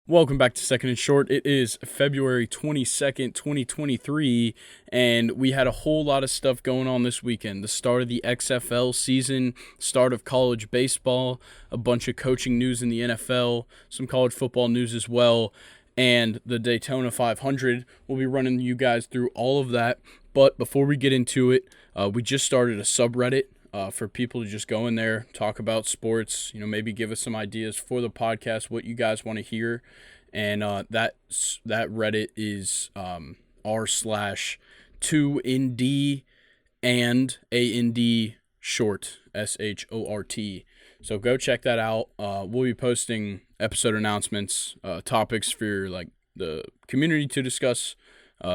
Welcome back to Second and Short. It is February 22nd, 2023, and we had a whole lot of stuff going on this weekend. The start of the XFL season, start of college baseball, a bunch of coaching news in the NFL, some college football news as well, and the Daytona 500. We'll be running you guys through all of that, but before we get into it, we just started a subreddit for people to just go in there, talk about sports, maybe give us some ideas for the podcast, what you guys want to hear. And that Reddit is r/2nd and AND short, SHORT. So go check that out. We'll be posting episode announcements, topics for like the community to discuss,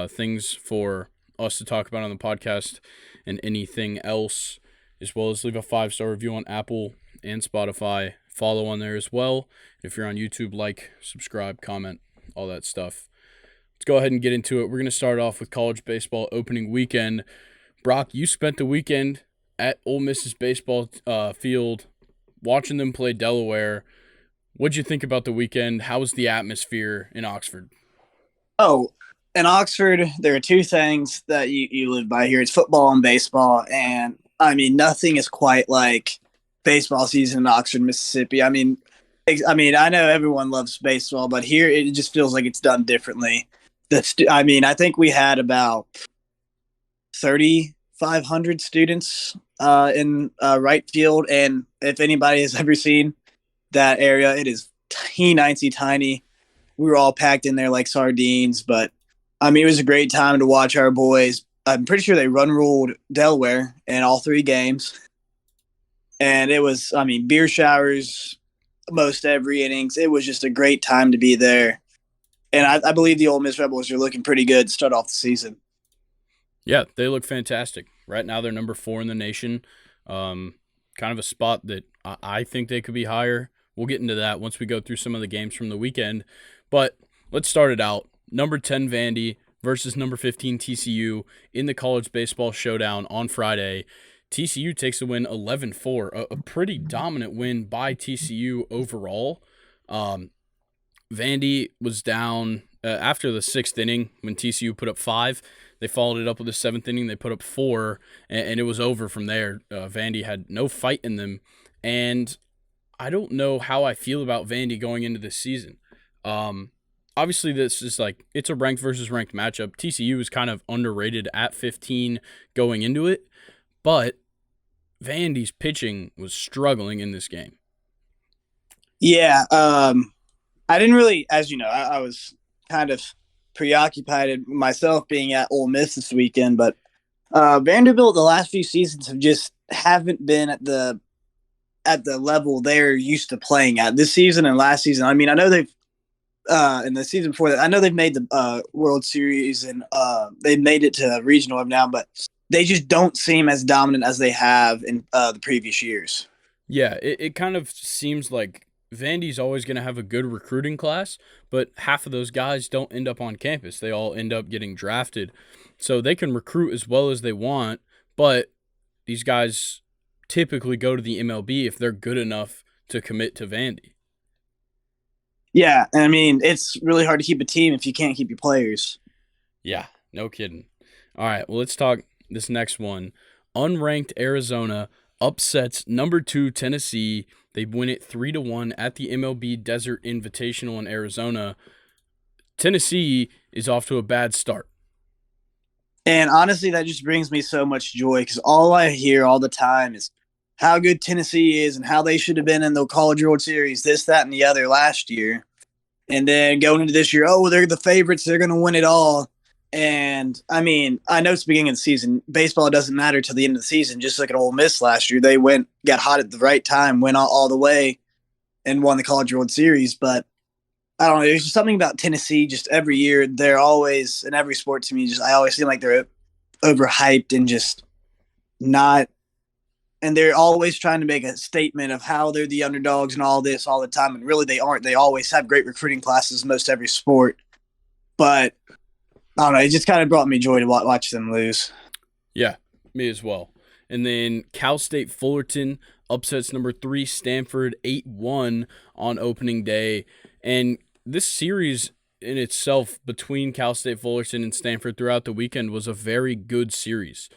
things for us to talk about on the podcast, and anything else, as well as leave a 5-star review on Apple and Spotify. Follow on there as well. If you're on YouTube, like, subscribe, comment, all that stuff. Let's go ahead and get into it. We're going to start off with college baseball opening weekend. Brock, you spent the weekend at Ole Miss's baseball field watching them play Delaware. What'd you think about the weekend? How was the atmosphere in Oxford? Oh, in Oxford, there are two things that you live by here. It's football and baseball. And, nothing is quite like baseball season in Oxford, Mississippi. I know everyone loves baseball, but here it just feels like it's done differently. I think we had about 3,500 students in right field. And if anybody has ever seen that area, it is tiny. We were all packed in there like sardines, but it was a great time to watch our boys. I'm pretty sure they ruled Delaware in all three games. And it was, beer showers most every innings. It was just a great time to be there. And I believe the Ole Miss Rebels are looking pretty good to start off the season. Yeah, they look fantastic. Right now they're number 4 in the nation. Kind of a spot that I think they could be higher. We'll get into that once we go through some of the games from the weekend. But let's start it out. Number 10 Vandy versus number 15 TCU in the college baseball showdown on Friday. TCU takes the win 11-4, a pretty dominant win by TCU overall. Vandy was down after the 6th inning when TCU put up 5. They followed it up with the 7th inning. They put up 4, and it was over from there. Vandy had no fight in them, and I don't know how I feel about Vandy going into this season. Obviously, this is it's a ranked versus ranked matchup. TCU is kind of underrated at 15 going into it, but Vandy's pitching was struggling in this game. Yeah, I didn't really, as you know, I was kind of preoccupied myself being at Ole Miss this weekend, but Vanderbilt the last few seasons haven't been at the level they're used to playing at this season and last season. I know they've in the season before that, I know they've made the World Series and they've made it to regional now, but they just don't seem as dominant as they have in the previous years. Yeah, it kind of seems like Vandy's always going to have a good recruiting class, but half of those guys don't end up on campus. They all end up getting drafted. So they can recruit as well as they want, but these guys typically go to the MLB if they're good enough to commit to Vandy. Yeah, it's really hard to keep a team if you can't keep your players. Yeah, no kidding. All right, well, let's talk this next one. Unranked Arizona upsets number 2 Tennessee. They win it 3-1 at the MLB Desert Invitational in Arizona. Tennessee is off to a bad start. And honestly, that just brings me so much joy because all I hear all the time is how good Tennessee is and how they should have been in the College World Series, this, that, and the other last year. And then going into this year, they're the favorites. They're going to win it all. And, I know it's the beginning of the season. Baseball doesn't matter till the end of the season. Just like at Ole Miss last year. They got hot at the right time, went all the way, and won the College World Series. But, I don't know. There's just something about Tennessee just every year. They're always, in every sport to me, I always feel like they're overhyped and just not – and they're always trying to make a statement of how they're the underdogs and all this all the time. And really they aren't. They always have great recruiting classes in most every sport. But I don't know. It just kind of brought me joy to watch them lose. Yeah, me as well. And then Cal State Fullerton upsets number 3 Stanford 8-1 on opening day. And this series in itself between Cal State Fullerton and Stanford throughout the weekend was a very good series.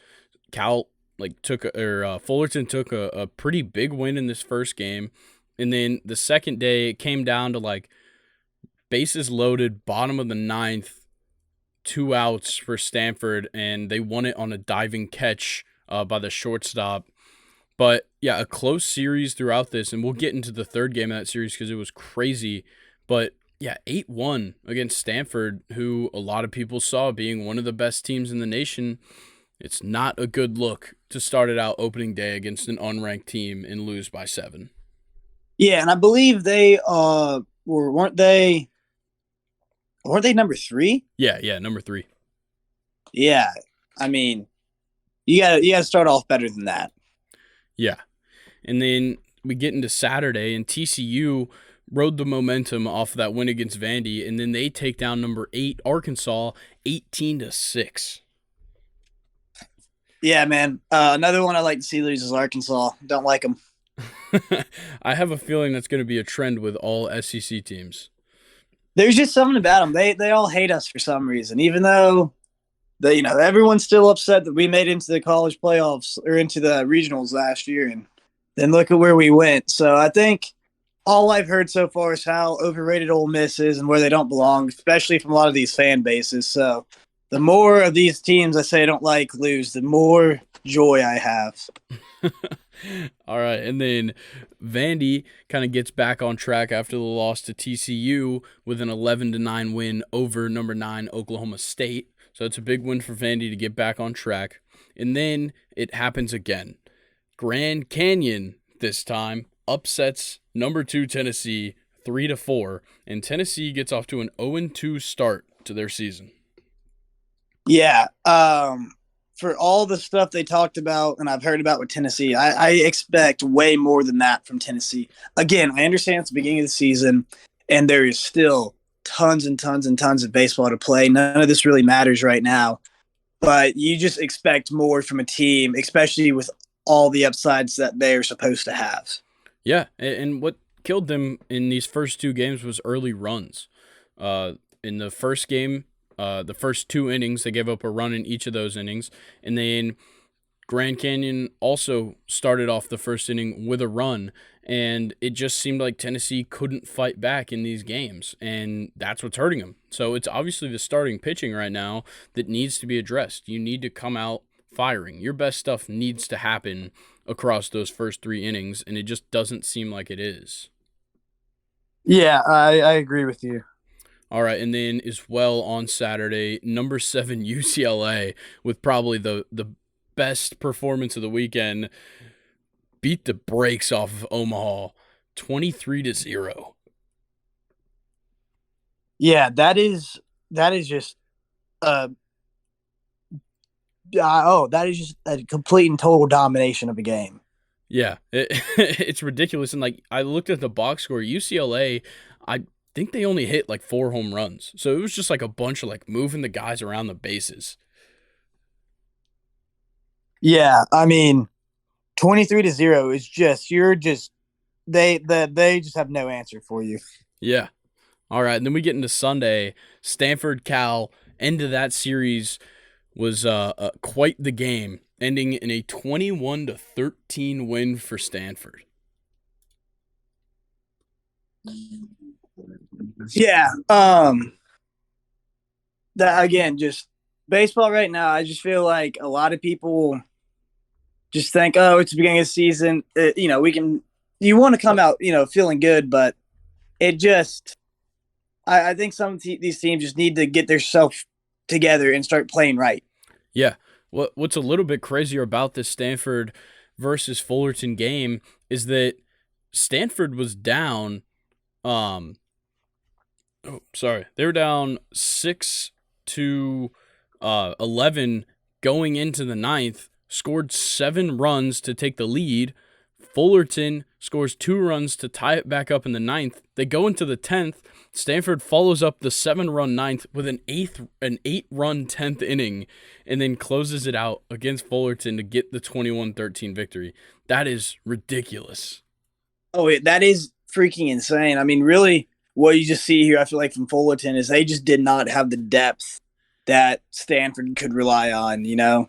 Cal Fullerton took a pretty big win in this first game, and then the second day it came down to like bases loaded, bottom of the ninth, 2 outs for Stanford, and they won it on a diving catch by the shortstop. But yeah, a close series throughout this, and we'll get into the third game of that series because it was crazy. But yeah, 8-1 against Stanford, who a lot of people saw being one of the best teams in the nation. It's not a good look to start it out opening day against an unranked team and lose by 7. Yeah, and I believe they weren't they number 3? Yeah, number 3. Yeah, I mean, you gotta start off better than that. Yeah, and then we get into Saturday, and TCU rode the momentum off of that win against Vandy, and then they take down number 8 Arkansas 18-6. Yeah, man. Another one I like to see lose is Arkansas. Don't like them. I have a feeling that's going to be a trend with all SEC teams. There's just something about them. They all hate us for some reason, even though everyone's still upset that we made it into the college playoffs or into the regionals last year, and then look at where we went. So I think all I've heard so far is how overrated Ole Miss is and where they don't belong, especially from a lot of these fan bases. So the more of these teams I say I don't like lose, the more joy I have. All right, and then Vandy kind of gets back on track after the loss to TCU with an 11-9 win over number 9 Oklahoma State. So it's a big win for Vandy to get back on track. And then it happens again. Grand Canyon this time upsets number 2 Tennessee 3-4, and Tennessee gets off to an 0-2 start to their season. Yeah, for all the stuff they talked about and I've heard about with Tennessee, I expect way more than that from Tennessee. Again, I understand it's the beginning of the season, and there is still tons and tons and tons of baseball to play. None of this really matters right now, but you just expect more from a team, especially with all the upsides that they're supposed to have. Yeah, and what killed them in these first 2 games was early runs. In the first game, the first 2 innings, they gave up a run in each of those innings. And then Grand Canyon also started off the first inning with a run. And it just seemed like Tennessee couldn't fight back in these games. And that's what's hurting them. So it's obviously the starting pitching right now that needs to be addressed. You need to come out firing. Your best stuff needs to happen across those first 3 innings. And it just doesn't seem like it is. Yeah, I agree with you. All right, and then as well on Saturday, number 7 UCLA with probably the best performance of the weekend beat the brakes off of Omaha 23-0. Yeah, that is just that is just a complete and total domination of a game. Yeah, it's ridiculous. And like I looked at the box score, UCLA, I think they only hit like 4 home runs. So it was just like a bunch of like moving the guys around the bases. Yeah, I mean, 23-0 is just they just have no answer for you. Yeah. All right, and then we get into Sunday. Stanford Cal, end of that series was quite the game, ending in a 21-13 win for Stanford. Yeah. That again, just baseball right now. I just feel like a lot of people just think, oh, it's the beginning of the season. You want to come out, feeling good, but it just, I think these teams just need to get themselves together and start playing right. Yeah. What's a little bit crazier about this Stanford versus Fullerton game is that Stanford was down. They were down 6-11 going into the ninth. Scored 7 runs to take the lead. Fullerton scores 2 runs to tie it back up in the ninth. They go into the 10th. Stanford follows up the 7-run ninth with an 8-run 10th inning and then closes it out against Fullerton to get the 21-13 victory. That is ridiculous. Oh, that is freaking insane. I mean, really, what you just see here, I feel like from Fullerton, is they just did not have the depth that Stanford could rely on, you know?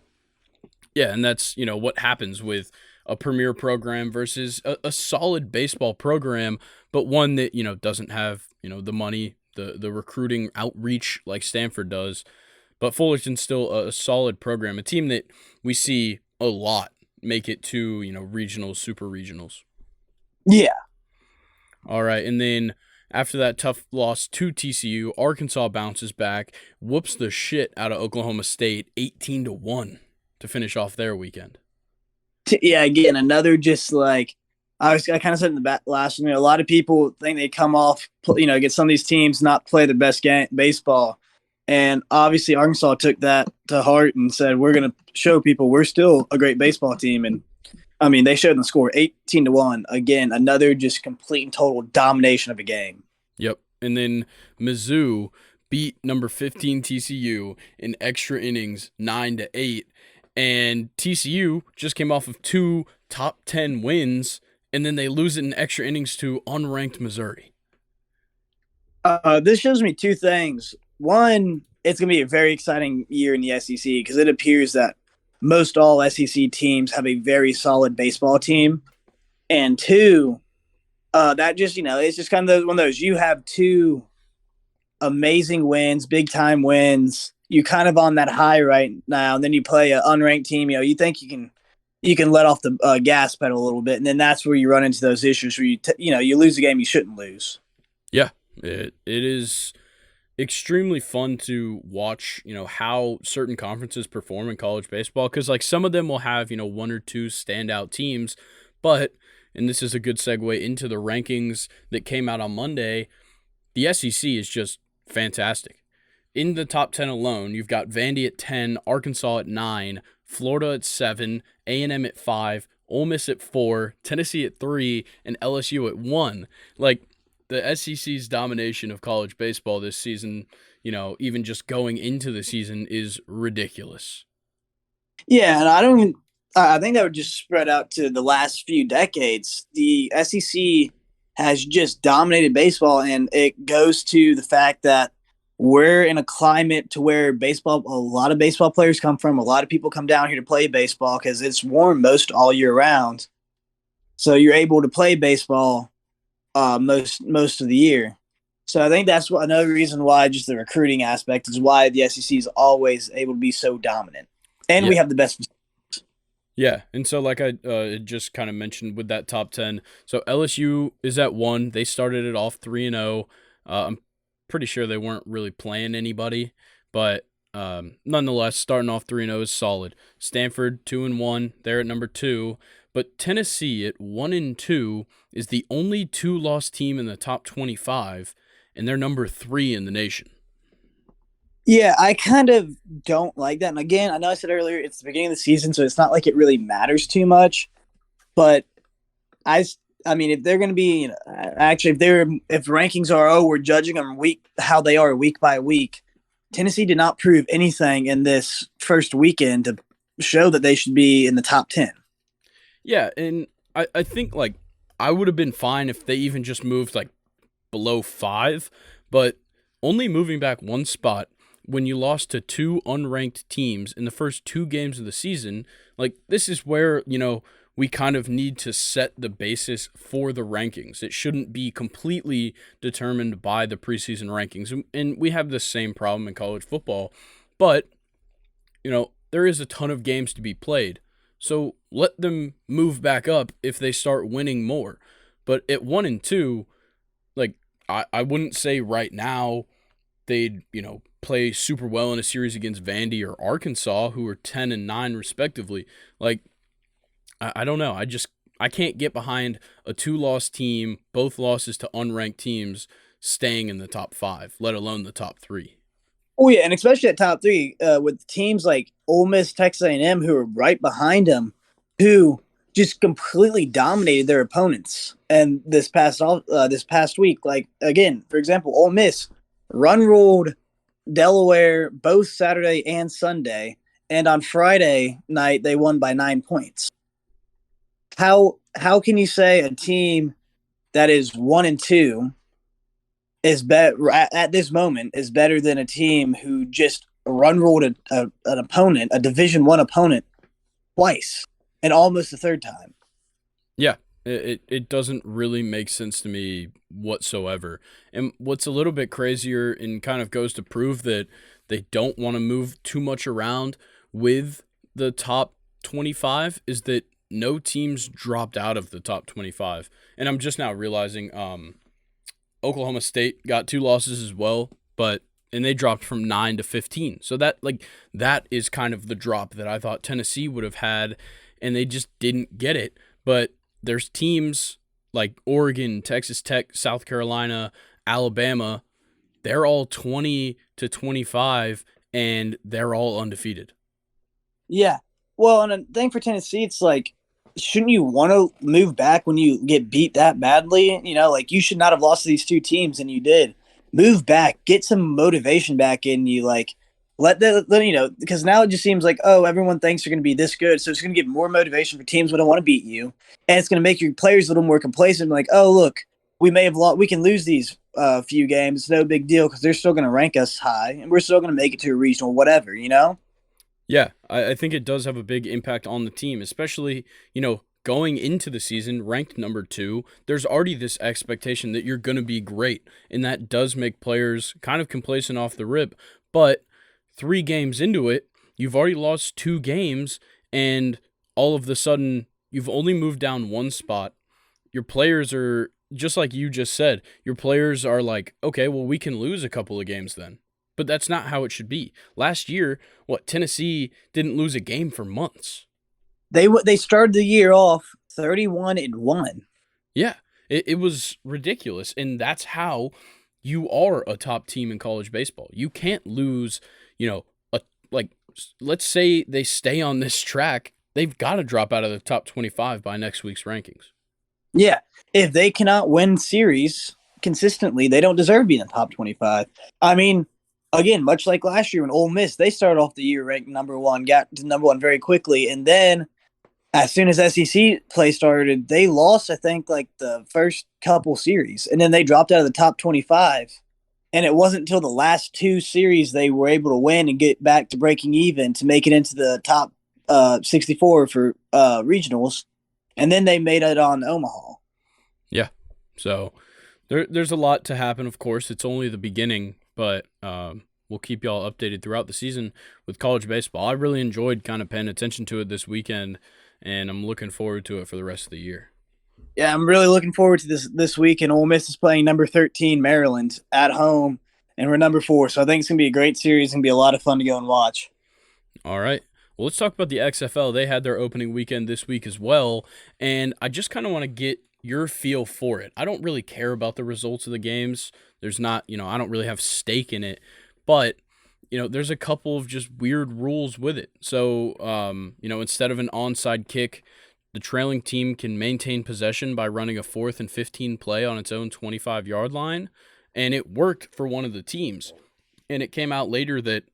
Yeah, and that's, what happens with a premier program versus a solid baseball program, but one that, doesn't have, the money, the recruiting outreach like Stanford does. But Fullerton's still a solid program, a team that we see a lot make it to, regionals, super regionals. Yeah. All right, and then after that tough loss to TCU, Arkansas bounces back, whoops the shit out of Oklahoma State 18-1 to finish off their weekend. Yeah, again, another just like I kind of said in the last one, a lot of people think they come off, get some of these teams not play the best game baseball. And obviously Arkansas took that to heart and said, we're going to show people we're still a great baseball team. And I mean, they showed the score 18-1. Again, another just complete and total domination of a game. Yep. And then Mizzou beat number 15 TCU in extra innings 9-8. And TCU just came off of 2 top 10 wins, and then they lose it in extra innings to unranked Missouri. This shows me two things. One, it's going to be a very exciting year in the SEC because it appears that most all SEC teams have a very solid baseball team. And two, that just, it's just kind of one of those, you have two amazing wins, big time wins. You kind of on that high right now, and then you play an unranked team. You think you can let off the gas pedal a little bit, and then that's where you run into those issues where you lose a game you shouldn't lose. Yeah, it is extremely fun to watch. How certain conferences perform in college baseball, because like some of them will have one or two standout teams, but and this is a good segue into the rankings that came out on Monday. The SEC is just fantastic. In the top 10 alone, you've got Vandy at 10, Arkansas at 9, Florida at 7, A&M at 5, Ole Miss at 4, Tennessee at 3, and LSU at 1. Like, the SEC's domination of college baseball this season, even just going into the season, is ridiculous. Yeah, and I think that would just spread out to the last few decades. The SEC has just dominated baseball, and it goes to the fact that we're in a climate to where a lot of baseball players come from. A lot of people come down here to play baseball because it's warm most all year round. So you're able to play baseball most of the year. So I think that's another reason why just the recruiting aspect is why the SEC is always able to be so dominant. And we have the best. Yeah, and so like I just kind of mentioned with that top 10, so LSU is at 1. They started it off 3-0. I'm pretty sure they weren't really playing anybody, but nonetheless, starting off 3-0 is solid. Stanford 2-1, they're at number 2, but Tennessee at 1-2 is the only 2-loss team in the top 25, and they're number 3 in the nation. Yeah, I kind of don't like that. And again, I know I said earlier it's the beginning of the season, so it's not like it really matters too much. But I mean, if they're going to be actually, if rankings are we're judging them how they are week by week. Tennessee did not prove anything in this first weekend to show that they should be in the top 10. Yeah, and I think like I would have been fine if they even just moved like below 5, but only moving back one spot when you lost to 2 unranked teams in the first 2 games of the season, like this is where, we kind of need to set the basis for the rankings. It shouldn't be completely determined by the preseason rankings. And we have the same problem in college football. But, there is a ton of games to be played. So let them move back up if they start winning more. But at 1-2, like, I wouldn't say right now they'd, play super well in a series against Vandy or Arkansas, who are 10-9 respectively. Like, I don't know. I can't get behind a 2-loss team, both losses to unranked teams, staying in the top 5, let alone the top 3. Oh yeah, and especially at top 3 with teams like Ole Miss, Texas A&M, who are right behind them, who just completely dominated their opponents. And this past week, like again, for example, Ole Miss run ruled Delaware both Saturday and Sunday, and on Friday night they won by 9 points. How can you say a team that is 1-2 is better at this moment is better than a team who just run rolled an opponent, a Division 1 opponent, twice and almost the third time. Yeah, it doesn't really make sense to me whatsoever. And what's a little bit crazier and kind of goes to prove that they don't want to move too much around with the top 25 is that no teams dropped out of the top 25. And I'm just now realizing Oklahoma State got 2 losses as well, but and they dropped from 9 to 15. So that is kind of the drop that I thought Tennessee would have had, and they just didn't get it. But there's teams like Oregon, Texas Tech, South Carolina, Alabama. They're all 20 to 25, and they're all undefeated. Yeah. Well, and a thing for Tennessee, it's like, shouldn't you want to move back when you get beat that badly? Like you should not have lost to these two teams, and you did. Move back, get some motivation back in you. Like because now it just seems like, oh, everyone thinks you're going to be this good, so it's going to give more motivation for teams that don't want to beat you, and it's going to make your players a little more complacent. Like, oh, look, we may have lost, we can lose these few games, it's no big deal because they're still going to rank us high, and we're still going to make it to a regional, whatever. Yeah, I think it does have a big impact on the team, especially, going into the season ranked number 2. There's already this expectation that you're going to be great, and that does make players kind of complacent off the rip. But 3 games into it, you've already lost 2 games, and all of the sudden, you've only moved down 1 spot. Your players are, just like you just said, your players are like, okay, well, we can lose a couple of games then. But that's not how it should be. Last year, Tennessee didn't lose a game for months. They started the year off 31-1. Yeah, it was ridiculous. And that's how you are a top team in college baseball. You can't lose, like, let's say they stay on this track, they've got to drop out of the top 25 by next week's rankings. Yeah, if they cannot win series consistently, they don't deserve to be in the top 25. I mean, again, much like last year when Ole Miss, they started off the year ranked number 1, got to number 1 very quickly, and then as soon as SEC play started, they lost, I think, like the first couple series, and then they dropped out of the top 25. And it wasn't until the last 2 series they were able to win and get back to breaking even to make it into the top 64 for regionals, and then they made it on Omaha. Yeah, so there's a lot to happen, of course. It's only the beginning, but we'll keep y'all updated throughout the season with college baseball. I really enjoyed kind of paying attention to it this weekend, and I'm looking forward to it for the rest of the year. Yeah, I'm really looking forward to this week, and Ole Miss is playing number 13 Maryland at home, and we're number 4, so I think it's going to be a great series. It's going to be a lot of fun to go and watch. All right. Well, let's talk about the XFL. They had their opening weekend this week as well, and I just kind of want to get your feel for it. I don't really care about the results of the games. There's not, I don't really have stake in it, but there's a couple of just weird rules with it. So, instead of an onside kick, the trailing team can maintain possession by running a 4th and 15 play on its own 25-yard line, and it worked for one of the teams. And it came out later that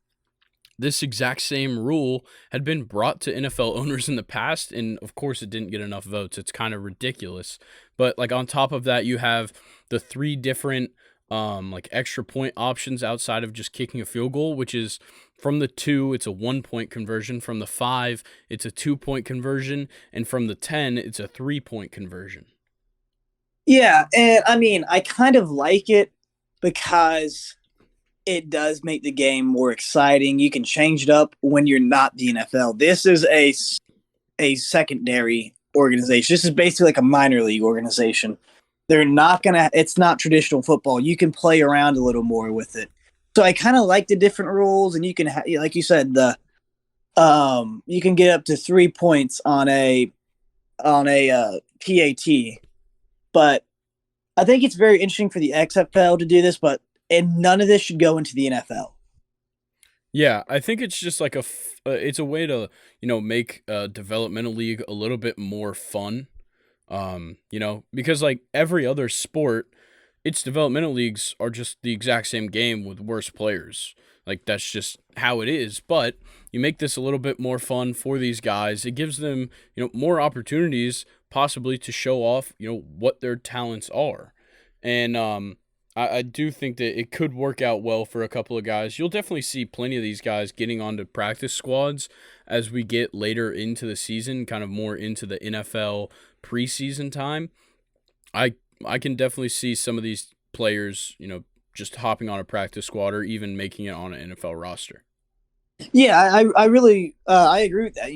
this exact same rule had been brought to NFL owners in the past, and of course it didn't get enough votes. It's kind of ridiculous. But like on top of that, you have the 3 different extra point options outside of just kicking a field goal, which is from the 2, it's a 1-point conversion. From the 5, it's a 2-point conversion. And from the 10, it's a 3-point conversion. Yeah, and I mean, I kind of like it because it does make the game more exciting. You can change it up when you're not the NFL. This is a secondary organization. This is basically like a minor league organization. They're not it's not traditional football. You can play around a little more with it. So I kind of like the different rules, and you can, like you said, you can get up to 3 points on a PAT. But I think it's very interesting for the XFL to do this, and none of this should go into the NFL. Yeah, I think it's just like it's a way to, make a developmental league a little bit more fun. Because like every other sport, its developmental leagues are just the exact same game with worse players. Like that's just how it is. But you make this a little bit more fun for these guys. It gives them, more opportunities possibly to show off, what their talents are. And I do think that it could work out well for a couple of guys. You'll definitely see plenty of these guys getting onto practice squads as we get later into the season, kind of more into the NFL preseason time. I I can definitely see some of these players, just hopping on a practice squad or even making it on an NFL roster. Yeah, I really I agree with that.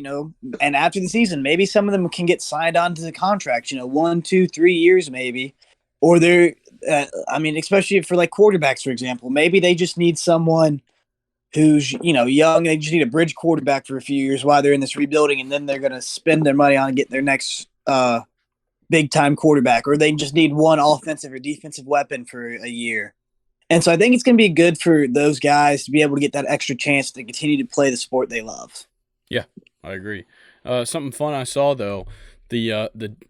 And after the season, maybe some of them can get signed on to the contracts. 1, 2, 3 years maybe, or they're. I mean, especially for like quarterbacks, for example, maybe they just need someone who's young. They just need a bridge quarterback for a few years while they're in this rebuilding, and then they're going to spend their money on getting their next big time quarterback, or they just need one offensive or defensive weapon for a year. And so I think it's going to be good for those guys to be able to get that extra chance to continue to play the sport they love. Yeah, I agree. Something fun I saw though, the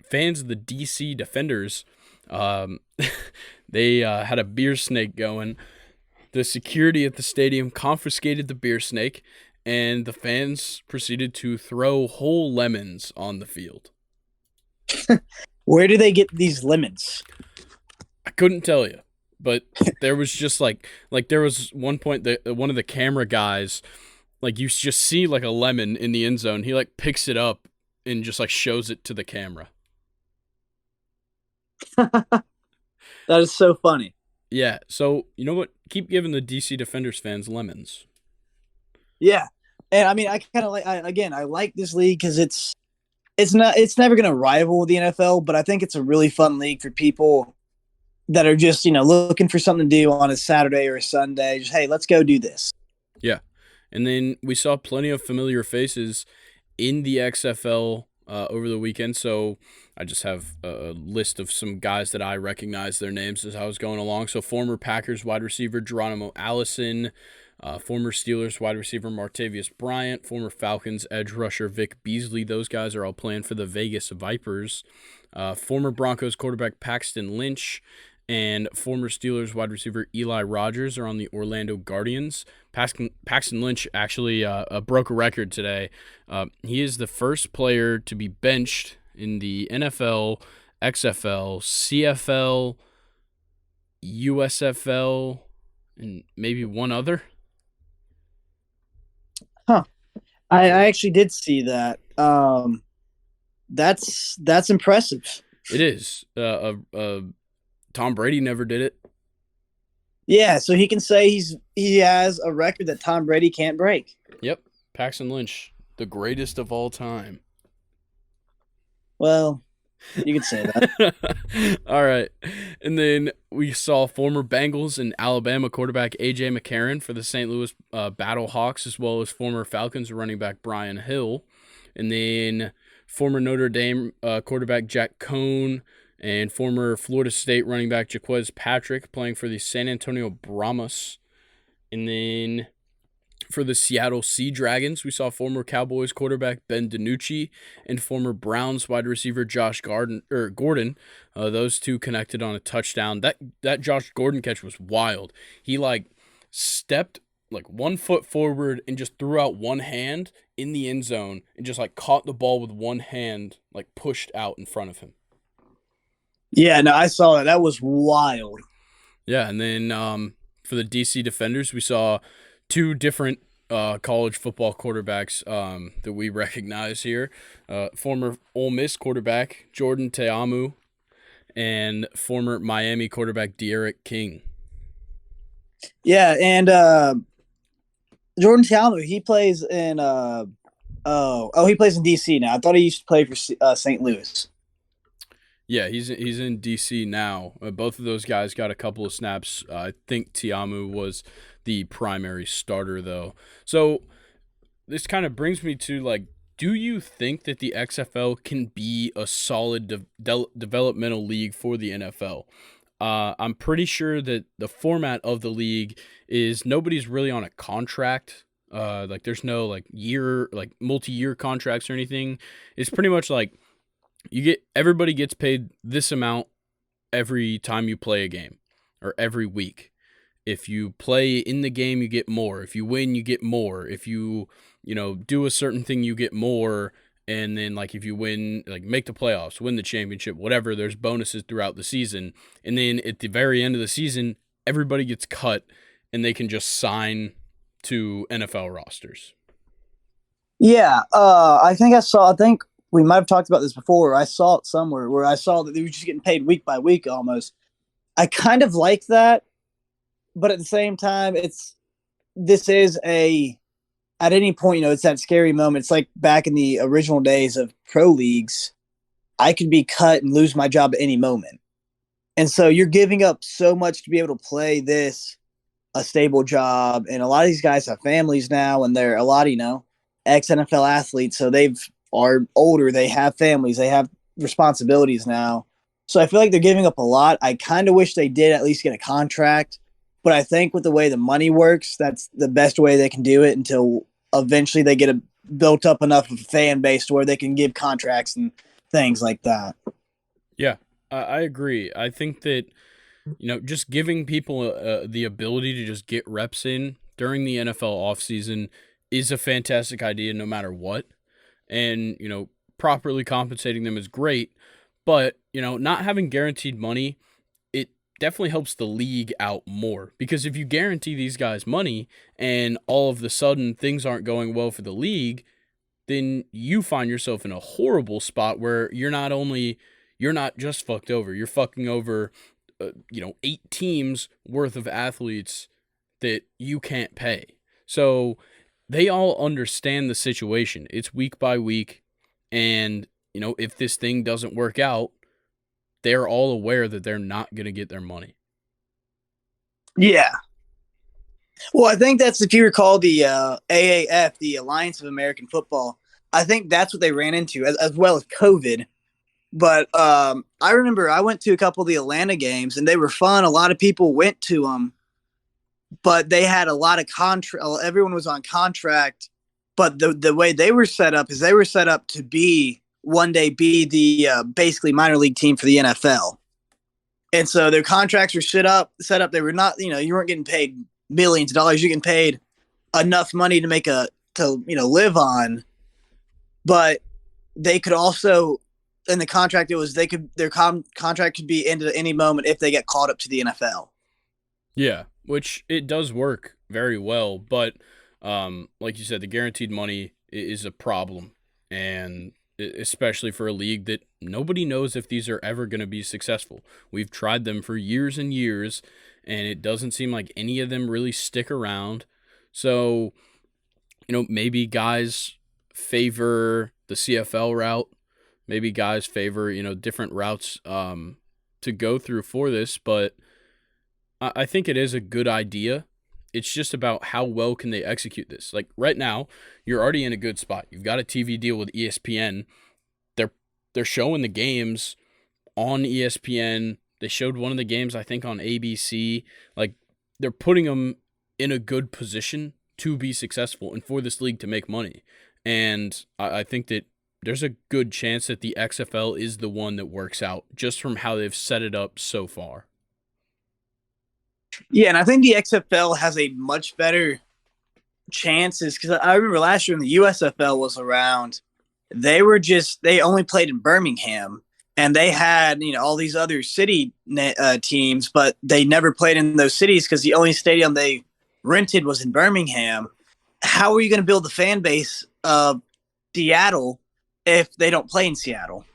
fans of the DC Defenders, um, they had a beer snake going. The security at the stadium confiscated the beer snake, and the fans proceeded to throw whole lemons on the field. Where do they get these lemons? I couldn't tell you, but there was just like there was one point that one of the camera guys, like you just see like a lemon in the end zone. He like picks it up and just like shows it to the camera. That is so funny. Yeah, so you know what? Keep giving the DC Defenders fans lemons. Yeah, and I mean, I kind of like. I like this league because it's never going to rival the NFL, but I think it's a really fun league for people that are just looking for something to do on a Saturday or a Sunday. Just hey, let's go do this. Yeah, and then we saw plenty of familiar faces in the XFL over the weekend. So I just have a list of some guys that I recognize their names as I was going along. So former Packers wide receiver Geronimo Allison, former Steelers wide receiver Martavius Bryant, former Falcons edge rusher Vic Beasley. Those guys are all playing for the Vegas Vipers. Former Broncos quarterback Paxton Lynch and former Steelers wide receiver Eli Rogers are on the Orlando Guardians. Paxton Lynch actually broke a record today. He is the first player to be benched in the NFL, XFL, CFL, USFL, and maybe one other. Huh. I actually did see that. That's impressive. It is. Tom Brady never did it. Yeah, so he can say he has a record that Tom Brady can't break. Yep, Paxton Lynch, the greatest of all time. Well, you could say that. All right. And then we saw former Bengals and Alabama quarterback A.J. McCarron for the St. Louis Battlehawks, as well as former Falcons running back Brian Hill. And then former Notre Dame quarterback Jack Cohn and former Florida State running back Jaquez Patrick playing for the San Antonio Brahmas. And then for the Seattle Sea Dragons, we saw former Cowboys quarterback Ben DiNucci and former Browns wide receiver Josh Gordon. Those two connected on a touchdown. That Josh Gordon catch was wild. He stepped 1 foot forward and just threw out one hand in the end zone and just caught the ball with one hand, pushed out in front of him. Yeah, no, I saw that. That was wild. Yeah, and then for the DC Defenders, we saw two different college football quarterbacks that we recognize here. Former Ole Miss quarterback Jordan Ta'amu and former Miami quarterback De'Aaron King. Yeah, and Jordan Ta'amu, he plays in he plays in DC now. I thought he used to play for St. Louis. Yeah, he's in DC now. Both of those guys got a couple of snaps. I think Ta'amu was the primary starter, though. So this kind of brings me to, do you think that the XFL can be a solid developmental league for the NFL? I'm pretty sure that the format of the league is nobody's really on a contract. There's no, multi-year contracts or anything. It's pretty much everybody gets paid this amount every time you play a game or every week. If you play in the game, you get more. If you win, you get more. If you do a certain thing, you get more. And then like if you win, like make the playoffs, win the championship, whatever, there's bonuses throughout the season. And then at the very end of the season, everybody gets cut and they can just sign to NFL rosters. Yeah, I think we might have talked about this before. I saw it somewhere where I saw that they were just getting paid week by week almost. I kind of like that, but at the same time, this is a at any point, it's that scary moment. It's like back in the original days of pro leagues. I could be cut and lose my job at any moment. And so you're giving up so much to be able to play a stable job. And a lot of these guys have families now, and they're a lot, ex NFL athletes. So are older. They have families. They have responsibilities now. So I feel like they're giving up a lot. I kind of wish they did at least get a contract. But I think with the way the money works, that's the best way they can do it until eventually they get built up enough of a fan base to where they can give contracts and things like that. Yeah, I agree. I think that, just giving people the ability to just get reps in during the NFL offseason is a fantastic idea no matter what. And, properly compensating them is great. But, not having guaranteed money, it definitely helps the league out more. Because if you guarantee these guys money and all of the sudden things aren't going well for the league, then you find yourself in a horrible spot where you're not just fucked over, you're fucking over, 8 teams worth of athletes that you can't pay. So they all understand the situation. It's week by week. And, if this thing doesn't work out, they're all aware that they're not going to get their money. Yeah. Well, I think that's, if you recall, the AAF, the Alliance of American Football. I think that's what they ran into, as well as COVID. But I remember I went to a couple of the Atlanta games, and they were fun. A lot of people went to them, but they had a lot of contract. Everyone was on contract. But the way they were set up is they were set up to one day be the basically minor league team for the NFL. And so their contracts were set up. They were not, you weren't getting paid millions of dollars. You're getting paid enough money to live on. But they could also, in the contract, their contract could be ended at any moment if they get called up to the NFL. Yeah, which it does work very well. But like you said, the guaranteed money is a problem. And especially for a league that nobody knows if these are ever going to be successful. We've tried them for years and years, and it doesn't seem like any of them really stick around. So, maybe guys favor the CFL route. Maybe guys favor, different routes to go through for this. But I think it is a good idea. It's just about how well can they execute this. Like right now, you're already in a good spot. You've got a TV deal with ESPN. They're showing the games on ESPN. They showed one of the games, I think, on ABC. Like, they're putting them in a good position to be successful and for this league to make money. And I think that there's a good chance that the XFL is the one that works out just from how they've set it up so far. Yeah, and I think the XFL has a much better chances, because I remember last year when the USFL was around, they only played in Birmingham, and they had all these other city teams, but they never played in those cities because the only stadium they rented was in Birmingham. How are you going to build the fan base of Seattle if they don't play in Seattle?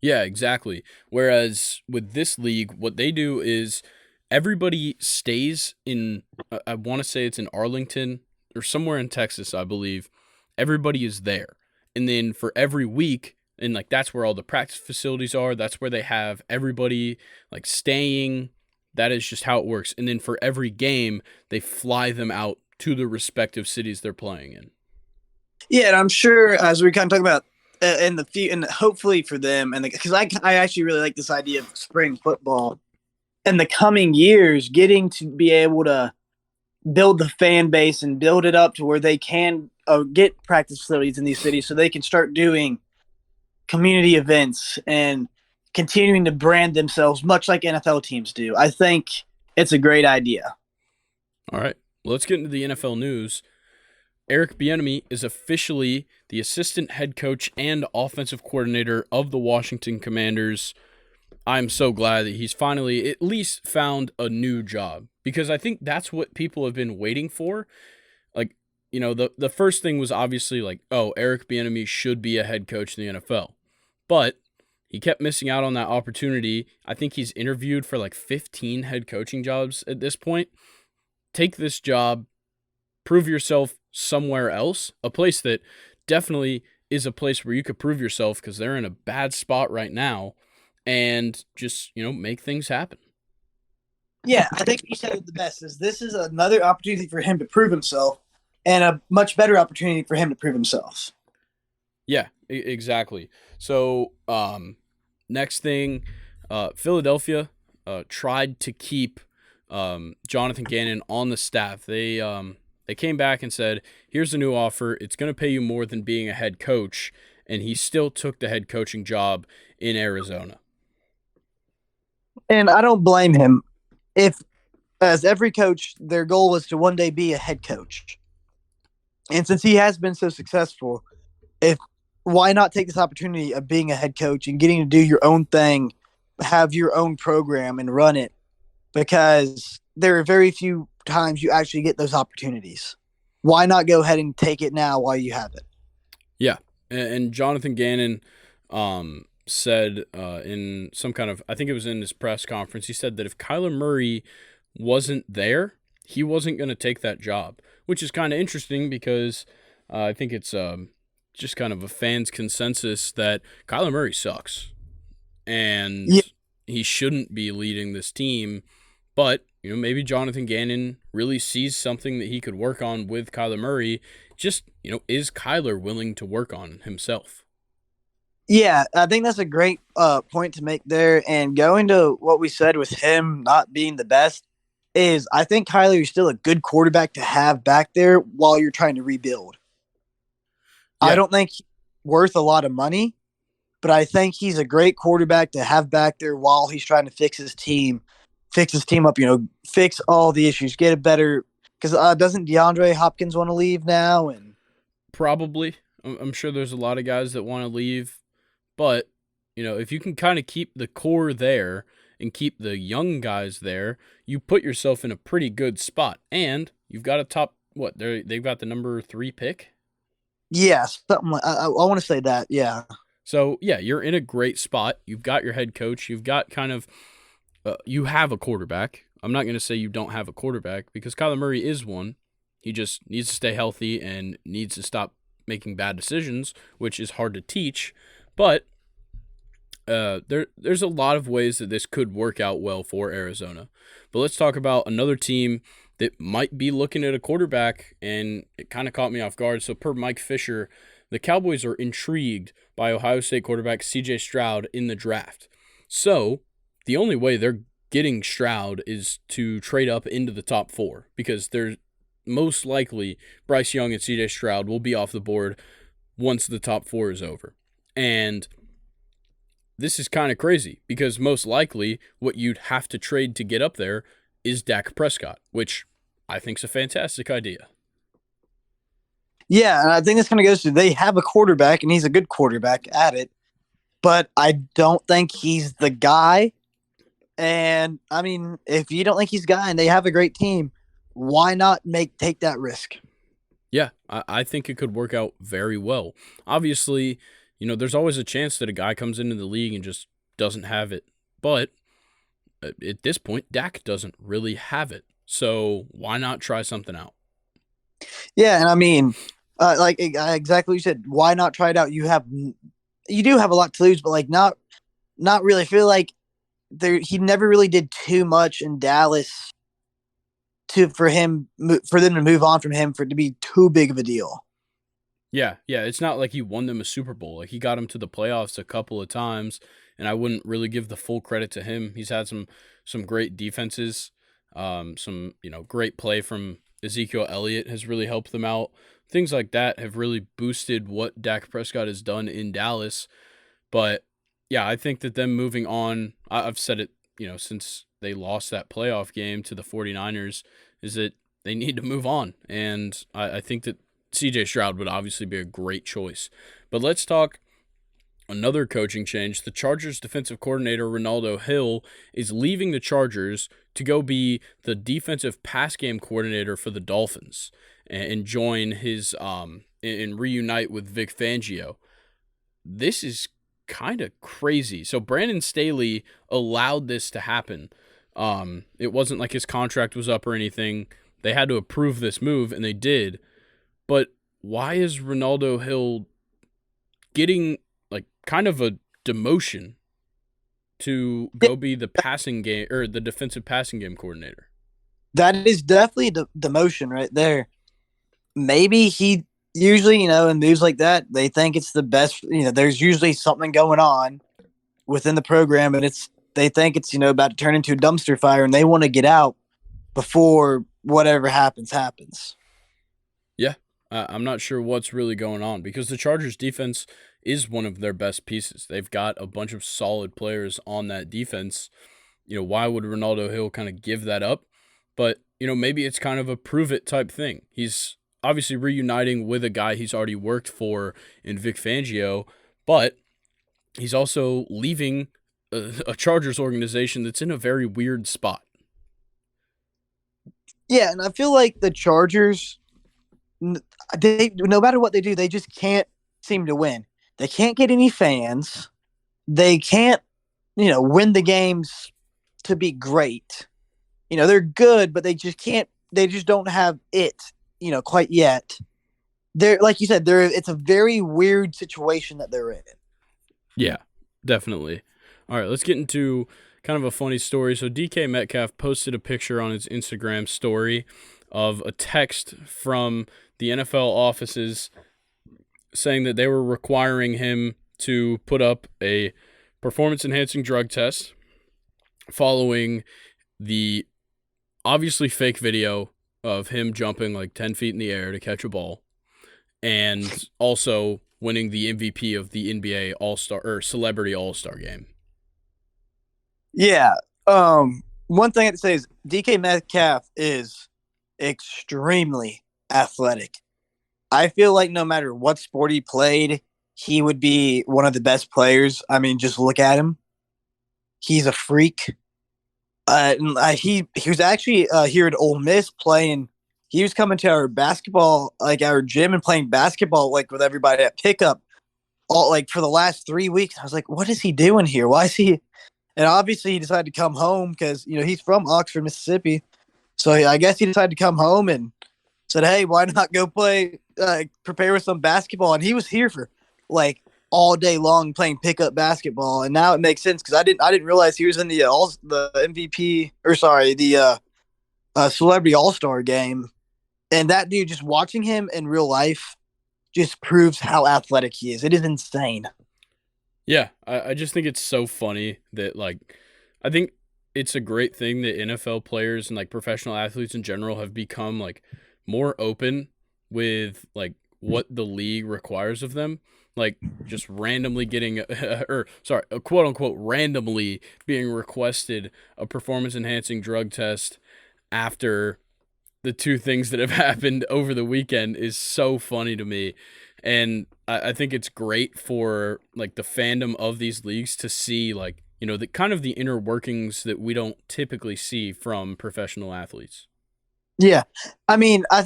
Yeah, exactly. Whereas with this league, what they do is everybody stays in, I want to say it's in Arlington or somewhere in Texas, I believe. Everybody is there. And then for every week, and like that's where all the practice facilities are, that's where they have everybody like staying. That is just how it works. And then for every game, they fly them out to the respective cities they're playing in. Yeah, and I'm sure, as we kind of talk about and hopefully for them, and because I actually really like this idea of spring football in the coming years, getting to be able to build the fan base and build it up to where they can get practice facilities in these cities so they can start doing community events and continuing to brand themselves much like NFL teams do. I think it's a great idea. All right. Well, let's get into the NFL news. Eric Bieniemy is officially the assistant head coach and offensive coordinator of the Washington Commanders. I'm so glad that he's finally at least found a new job, because I think that's what people have been waiting for. Like, the first thing was obviously like, oh, Eric Bieniemy should be a head coach in the NFL. But he kept missing out on that opportunity. I think he's interviewed for like 15 head coaching jobs at this point. Take this job, prove yourself somewhere else, a place that definitely is a place where you could prove yourself, because they're in a bad spot right now, and just, make things happen. Yeah, I think you said it the best. This is another opportunity for him to prove himself, and a much better opportunity for him to prove himself. Yeah, exactly. So, next thing, Philadelphia tried to keep Jonathan Gannon on the staff. They came back and said, here's a new offer. It's going to pay you more than being a head coach. And he still took the head coaching job in Arizona. And I don't blame him. If, as every coach, their goal was to one day be a head coach. And since he has been so successful, why not take this opportunity of being a head coach and getting to do your own thing, have your own program and run it? Because there are very few times you actually get those opportunities. Why not go ahead and take it now while you have it? Yeah. And Jonathan Gannon said in some kind of, I think it was in his press conference, he said that if Kyler Murray wasn't there, he wasn't going to take that job, which is kind of interesting, because I think it's just kind of a fan's consensus that Kyler Murray sucks and he shouldn't be leading this team. But, maybe Jonathan Gannon really sees something that he could work on with Kyler Murray. Just, is Kyler willing to work on himself? Yeah, I think that's a great point to make there. And going to what we said with him not being the best is, I think Kyler is still a good quarterback to have back there while you're trying to rebuild. Yeah. I don't think he's worth a lot of money, but I think he's a great quarterback to have back there while he's trying to fix his team up, fix all the issues, get it better. Because doesn't DeAndre Hopkins want to leave now? And probably. I'm sure there's a lot of guys that want to leave. But, if you can kind of keep the core there and keep the young guys there, you put yourself in a pretty good spot. And you've got a top, they've got the number 3 pick? Yeah, something like, I want to say that, yeah. So, yeah, you're in a great spot. You've got your head coach. You've got kind of, you have a quarterback. I'm not going to say you don't have a quarterback, because Kyler Murray is one. He just needs to stay healthy and needs to stop making bad decisions, which is hard to teach. But there's a lot of ways that this could work out well for Arizona. But let's talk about another team that might be looking at a quarterback, and it kind of caught me off guard. So per Mike Fisher, the Cowboys are intrigued by Ohio State quarterback C.J. Stroud in the draft. So the only way they're getting Stroud is to trade up into the top 4, because they're most likely Bryce Young and C.J. Stroud will be off the board once the top 4 is over. And this is kind of crazy, because most likely what you'd have to trade to get up there is Dak Prescott, which I think is a fantastic idea. Yeah, and I think this kind of goes to, they have a quarterback, and he's a good quarterback at it, but I don't think he's the guy. And, I mean, if you don't think he's the guy and they have a great team, why not take that risk? Yeah, I think it could work out very well. Obviously, there's always a chance that a guy comes into the league and just doesn't have it. But at this point, Dak doesn't really have it. So why not try something out? Yeah, and I mean, exactly what you said. Why not try it out? You do have a lot to lose, but not really. I feel like he never really did too much in Dallas for them to move on from him, for it to be too big of a deal. Yeah, it's not like he won them a Super Bowl. Like, he got them to the playoffs a couple of times, and I wouldn't really give the full credit to him. He's had some great defenses, some great play from Ezekiel Elliott has really helped them out. Things like that have really boosted what Dak Prescott has done in Dallas. But yeah, I think that them moving on, I've said it, since they lost that playoff game to the 49ers, is that they need to move on. And I think that CJ Stroud would obviously be a great choice. But let's talk another coaching change. The Chargers defensive coordinator, Ronaldo Hill, is leaving the Chargers to go be the defensive pass game coordinator for the Dolphins and join his and reunite with Vic Fangio. This is kind of crazy. So Brandon Staley allowed this to happen. It wasn't like his contract was up or anything. They had to approve this move, and they did. But why is Ronaldo Hill getting like kind of a demotion to go be the passing game or the defensive passing game coordinator? That is definitely the motion right there. Maybe he usually, in moves like that, they think it's the best. There's usually something going on within the program, and they think it's about to turn into a dumpster fire, and they want to get out before whatever happens. Yeah, I'm not sure what's really going on because the Chargers defense is one of their best pieces. They've got a bunch of solid players on that defense. Why would Ronaldo Hill kind of give that up? But, maybe it's kind of a prove it type thing. He's obviously reuniting with a guy he's already worked for in Vic Fangio, but he's also leaving a Chargers organization that's in a very weird spot. Yeah, and I feel like the Chargers, they no matter what they do, they just can't seem to win. They can't get any fans. They can't, win the games to be great. They're good, but they just can't. They just don't have it, quite yet. They're like you said. It's a very weird situation that they're in. Yeah, definitely. All right, let's get into kind of a funny story. So DK Metcalf posted a picture on his Instagram story of a text from the NFL offices saying that they were requiring him to put up a performance-enhancing drug test following the obviously fake video of him jumping like 10 feet in the air to catch a ball and also winning the MVP of the NBA All-Star or Celebrity All-Star game. Yeah. One thing I'd say is DK Metcalf is extremely athletic. I feel like no matter what sport he played, he would be one of the best players. I mean, just look at him. He's a freak. He was actually here at Ole Miss playing. He was coming to our basketball, like our gym, and playing basketball like with everybody at pickup, all like for the last 3 weeks. I was like, what is he doing here? Why is he? And obviously, he decided to come home because he's from Oxford, Mississippi. So I guess he decided to come home and said, "Hey, why not go play, prepare with some basketball?" And he was here for like all day long playing pickup basketball. And now it makes sense because I didn't realize he was in the MVP the Celebrity All-Star game. And that dude, just watching him in real life, just proves how athletic he is. It is insane. Yeah, I just think it's so funny that, like, I think it's a great thing that NFL players and, like, professional athletes in general have become, like, more open with, like, what the league requires of them. Like, just randomly getting, quote-unquote, randomly being requested a performance-enhancing drug test after the two things that have happened over the weekend is so funny to me. And I think it's great for like the fandom of these leagues to see like, the kind of the inner workings that we don't typically see from professional athletes. Yeah. I mean, I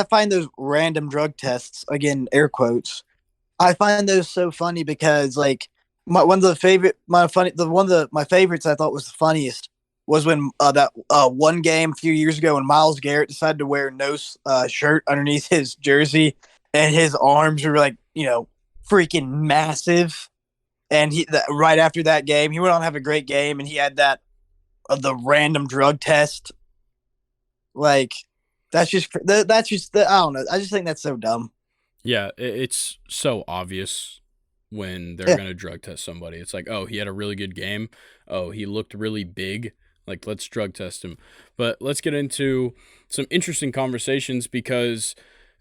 find those random drug tests, again, air quotes, I find those so funny because like my favorites I thought was the funniest was when that one game a few years ago when Myles Garrett decided to wear no shirt underneath his jersey and his arms were like, freaking massive. And right after that game, he went on to have a great game and he had that the random drug test. Like I don't know. I just think that's so dumb. Yeah, it's so obvious when they're going to drug test somebody. It's like, oh, he had a really good game. Oh, he looked really big. Like, let's drug test him. But let's get into some interesting conversations because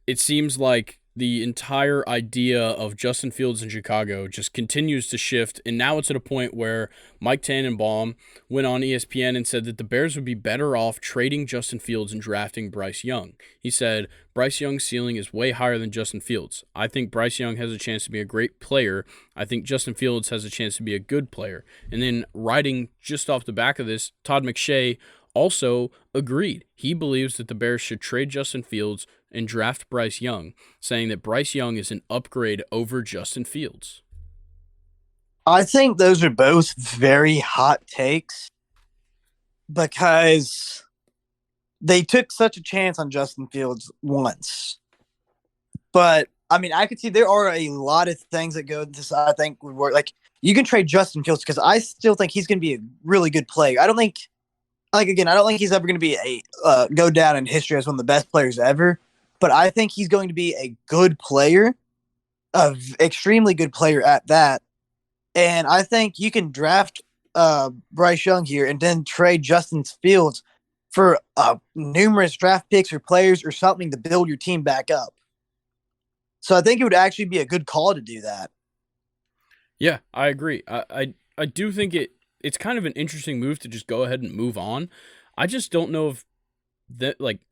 it seems like the entire idea of Justin Fields in Chicago just continues to shift. And now it's at a point where Mike Tannenbaum went on ESPN and said that the Bears would be better off trading Justin Fields and drafting Bryce Young. He said, Bryce Young's ceiling is way higher than Justin Fields. I think Bryce Young has a chance to be a great player. I think Justin Fields has a chance to be a good player. And then riding just off the back of this, Todd McShay also agreed. He believes that the Bears should trade Justin Fields and draft Bryce Young, saying that Bryce Young is an upgrade over Justin Fields. I think those are both very hot takes because they took such a chance on Justin Fields once. But I mean, I could see there are a lot of things that go this I think would work. Like you can trade Justin Fields because I still think he's going to be a really good player. I don't think, like again, I don't think he's ever going to be a go down in history as one of the best players ever. But I think he's going to be a good player, a extremely good player at that. And I think you can draft Bryce Young here and then trade Justin Fields for numerous draft picks or players or something to build your team back up. So I think it would actually be a good call to do that. Yeah, I agree. I do think it's kind of an interesting move to just go ahead and move on. I just don't know if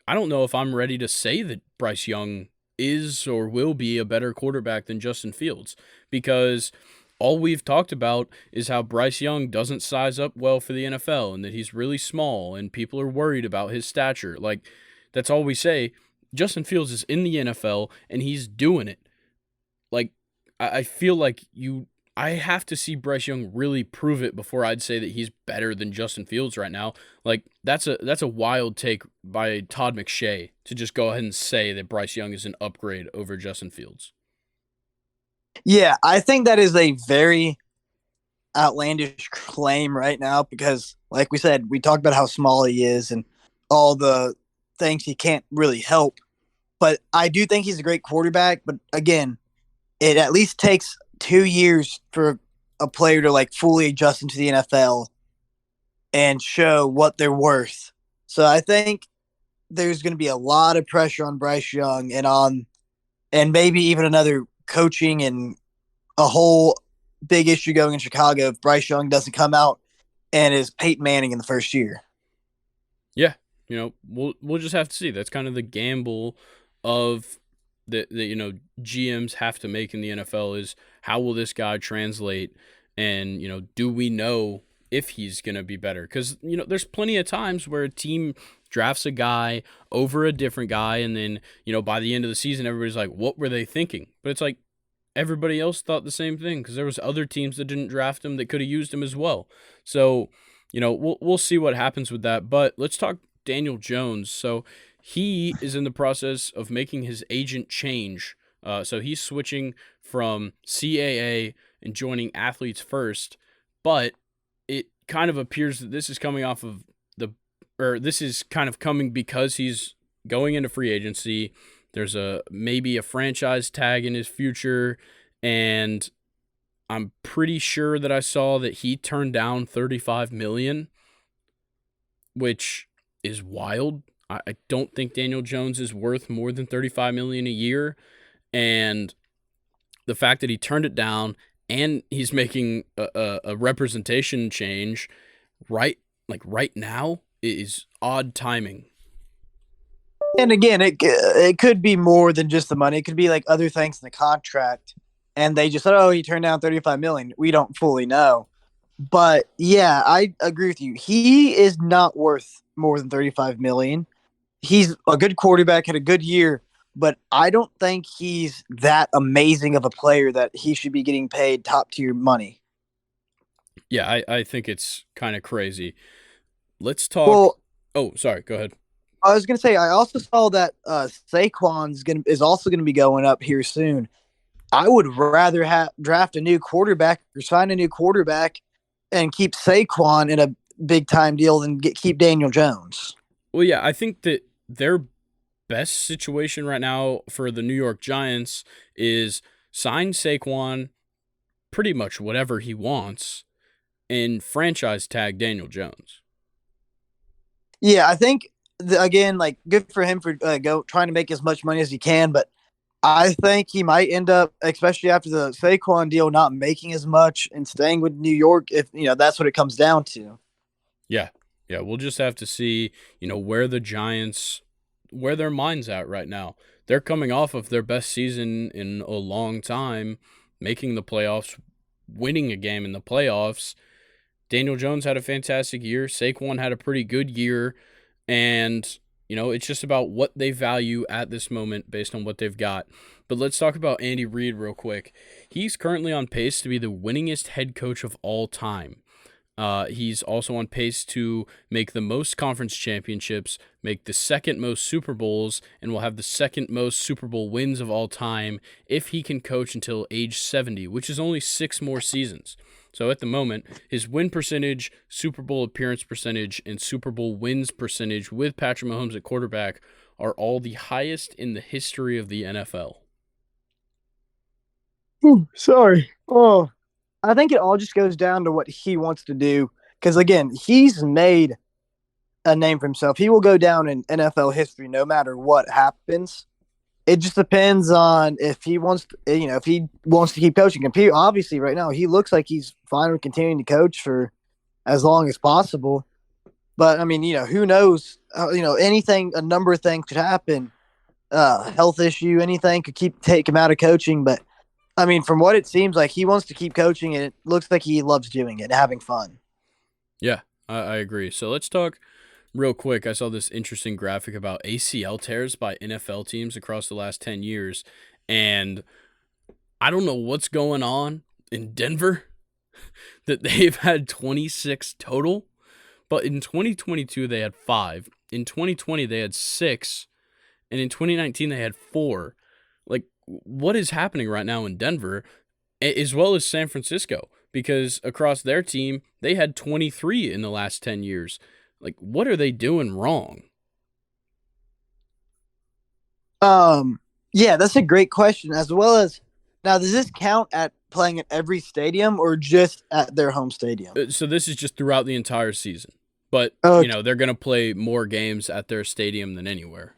I don't know if I'm ready to say that Bryce Young is or will be a better quarterback than Justin Fields, because all we've talked about is how Bryce Young doesn't size up well for the NFL and that he's really small and people are worried about his stature. Like, that's all we say. Justin Fields is in the NFL and he's doing it. Like, I feel like I have to see Bryce Young really prove it before I'd say that he's better than Justin Fields right now. Like, that's a wild take by Todd McShay to just go ahead and say that Bryce Young is an upgrade over Justin Fields. Yeah, I think that is a very outlandish claim right now because, like we said, we talked about how small he is and all the things he can't really help. But I do think he's a great quarterback. But again, it at least takes 2 years for a player to like fully adjust into the NFL and show what they're worth. So I think there's going to be a lot of pressure on Bryce Young and maybe even another coaching and a whole big issue going in Chicago if Bryce Young doesn't come out and is Peyton Manning in the first year. Yeah, we'll just have to see. That's kind of the gamble of that GMs have to make in the NFL is how will this guy translate, and do we know if he's going to be better? Because there's plenty of times where a team drafts a guy over a different guy, and then by the end of the season everybody's like, what were they thinking? But it's like everybody else thought the same thing because there was other teams that didn't draft him that could have used him as well. So we'll see what happens with that. But let's talk Daniel Jones. So he is in the process of making his agent change. So he's switching from CAA and joining Athletes First, but it kind of appears that this is coming off of this is kind of coming because he's going into free agency. There's maybe a franchise tag in his future, and I'm pretty sure that I saw that he turned down $35 million, which is wild. I don't think Daniel Jones is worth more than $35 million a year, and the fact that he turned it down and he's making a representation change right now is odd timing. And again, it could be more than just the money. It could be like other things in the contract, and they just said, "Oh, he turned down $35 million." We don't fully know, but yeah, I agree with you. He is not worth more than $35 million. He's a good quarterback, had a good year, but I don't think he's that amazing of a player that he should be getting paid top tier money. Yeah, I think it's kind of crazy. Let's talk. Well, oh, sorry. Go ahead. I was gonna say I also saw that Saquon's is also gonna be going up here soon. I would rather draft a new quarterback or sign a new quarterback and keep Saquon in a big time deal than keep Daniel Jones. Well, yeah, I think that their best situation right now for the New York Giants is sign Saquon pretty much whatever he wants and franchise tag Daniel Jones. Yeah, I think again, like good for him for trying to make as much money as he can, but I think he might end up, especially after the Saquon deal, not making as much and staying with New York. If that's what it comes down to. Yeah. Yeah, we'll just have to see, where the Giants where their mind's at right now. They're coming off of their best season in a long time, making the playoffs, winning a game in the playoffs. Daniel Jones had a fantastic year. Saquon had a pretty good year. And, it's just about what they value at this moment based on what they've got. But let's talk about Andy Reid real quick. He's currently on pace to be the winningest head coach of all time. He's also on pace to make the most conference championships, make the second most Super Bowls, and will have the second most Super Bowl wins of all time if he can coach until age 70, which is only 6 more seasons. So at the moment, his win percentage, Super Bowl appearance percentage, and Super Bowl wins percentage with Patrick Mahomes at quarterback are all the highest in the history of the NFL. Ooh, sorry. Oh, I think it all just goes down to what he wants to do. Because again, he's made a name for himself. He will go down in NFL history no matter what happens. It just depends on if he wants to, if he wants to keep coaching. Obviously, right now he looks like he's fine with continuing to coach for as long as possible. But I mean, who knows? Anything, a number of things could happen. Health issue, anything could take him out of coaching. But I mean, from what it seems like, he wants to keep coaching, and it looks like he loves doing it and having fun. Yeah, I agree. So let's talk real quick. I saw this interesting graphic about ACL tears by NFL teams across the last 10 years. And I don't know what's going on in Denver that they've had 26 total. But in 2022, they had 5. In 2020, they had 6. And in 2019, they had 4. Like, what is happening right now in Denver, as well as San Francisco? Because across their team, they had 23 in the last 10 years. Like, what are they doing wrong? Yeah, that's a great question. As well as now, does this count at playing at every stadium or just at their home stadium? So this is just throughout the entire season. But, Okay. they're going to play more games at their stadium than anywhere.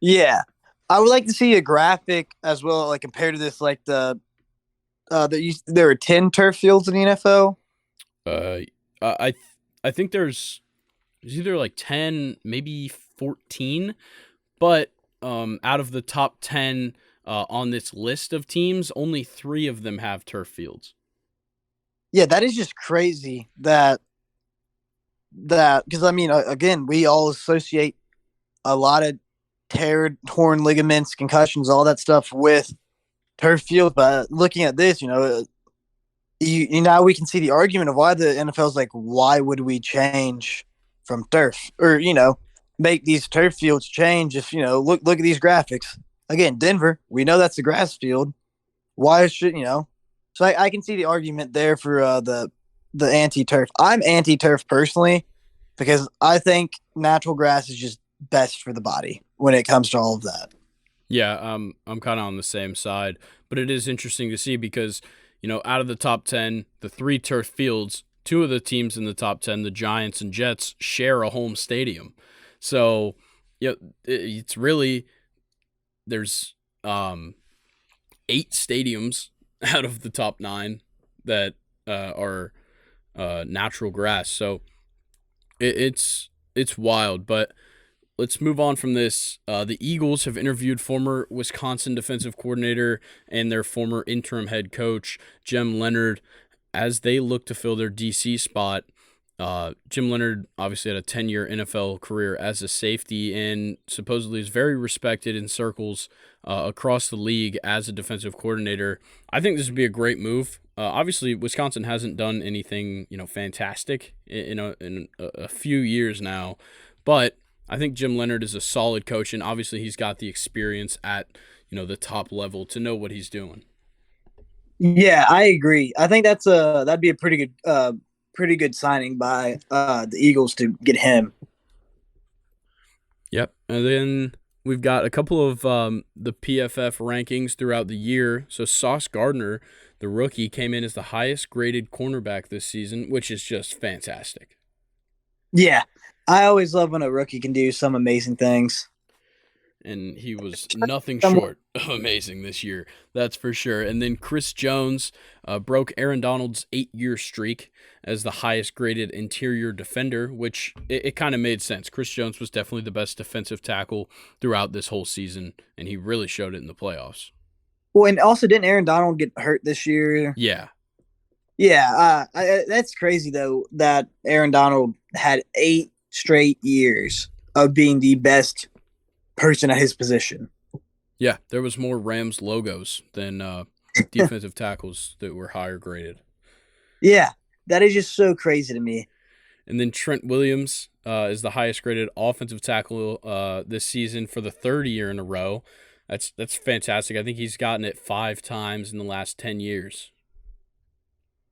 Yeah, I would like to see a graphic as well, like compared to this, like there are 10 turf fields in the NFL. Uh, I I think there's either like 10, maybe 14, but out of the top 10 on this list of teams, only 3 of them have turf fields. Yeah, that is just crazy. That because I mean, again, we all associate a lot of torn ligaments, concussions, all that stuff with turf field. But looking at this, now we can see the argument of why the NFL is like, why would we change from turf or make these turf fields change? If look at these graphics again, Denver, we know that's a grass field. Why should So I can see the argument there for the anti turf. I'm anti turf personally because I think natural grass is just best for the body when it comes to all of that. Yeah, I'm kind of on the same side, but it is interesting to see because, out of the top 10, the 3 turf fields, 2 of the teams in the top 10, the Giants and Jets, share a home stadium. So, it's really, there's 8 stadiums out of the top 9 that are natural grass. So it's wild, but let's move on from this. The Eagles have interviewed former Wisconsin defensive coordinator and their former interim head coach, Jim Leonhard, as they look to fill their DC spot. Jim Leonhard obviously had a 10-year NFL career as a safety and supposedly is very respected in circles across the league as a defensive coordinator. I think this would be a great move. Obviously, Wisconsin hasn't done anything fantastic in a few years now, but I think Jim Leonhard is a solid coach, and obviously he's got the experience at the top level to know what he's doing. Yeah, I agree. I think that'd be a pretty good signing by the Eagles to get him. Yep, and then we've got a couple of the PFF rankings throughout the year. So Sauce Gardner, the rookie, came in as the highest graded cornerback this season, which is just fantastic. Yeah, I always love when a rookie can do some amazing things. and he was nothing Somewhat. short of amazing this year. That's for sure. And then Chris Jones broke Aaron Donald's 8-year streak as the highest graded interior defender, which it kind of made sense. Chris Jones was definitely the best defensive tackle throughout this whole season, and he really showed it in the playoffs. Well, and also didn't Aaron Donald get hurt this year? Yeah. Yeah, that's crazy though that Aaron Donald had 8 straight years of being the best person at his position. Yeah, there was more Rams logos than defensive tackles that were higher graded. Yeah, that is just so crazy to me. And then Trent Williams is the highest graded offensive tackle this season for the third year in a row. That's fantastic. I think he's gotten it 5 times in the last 10 years.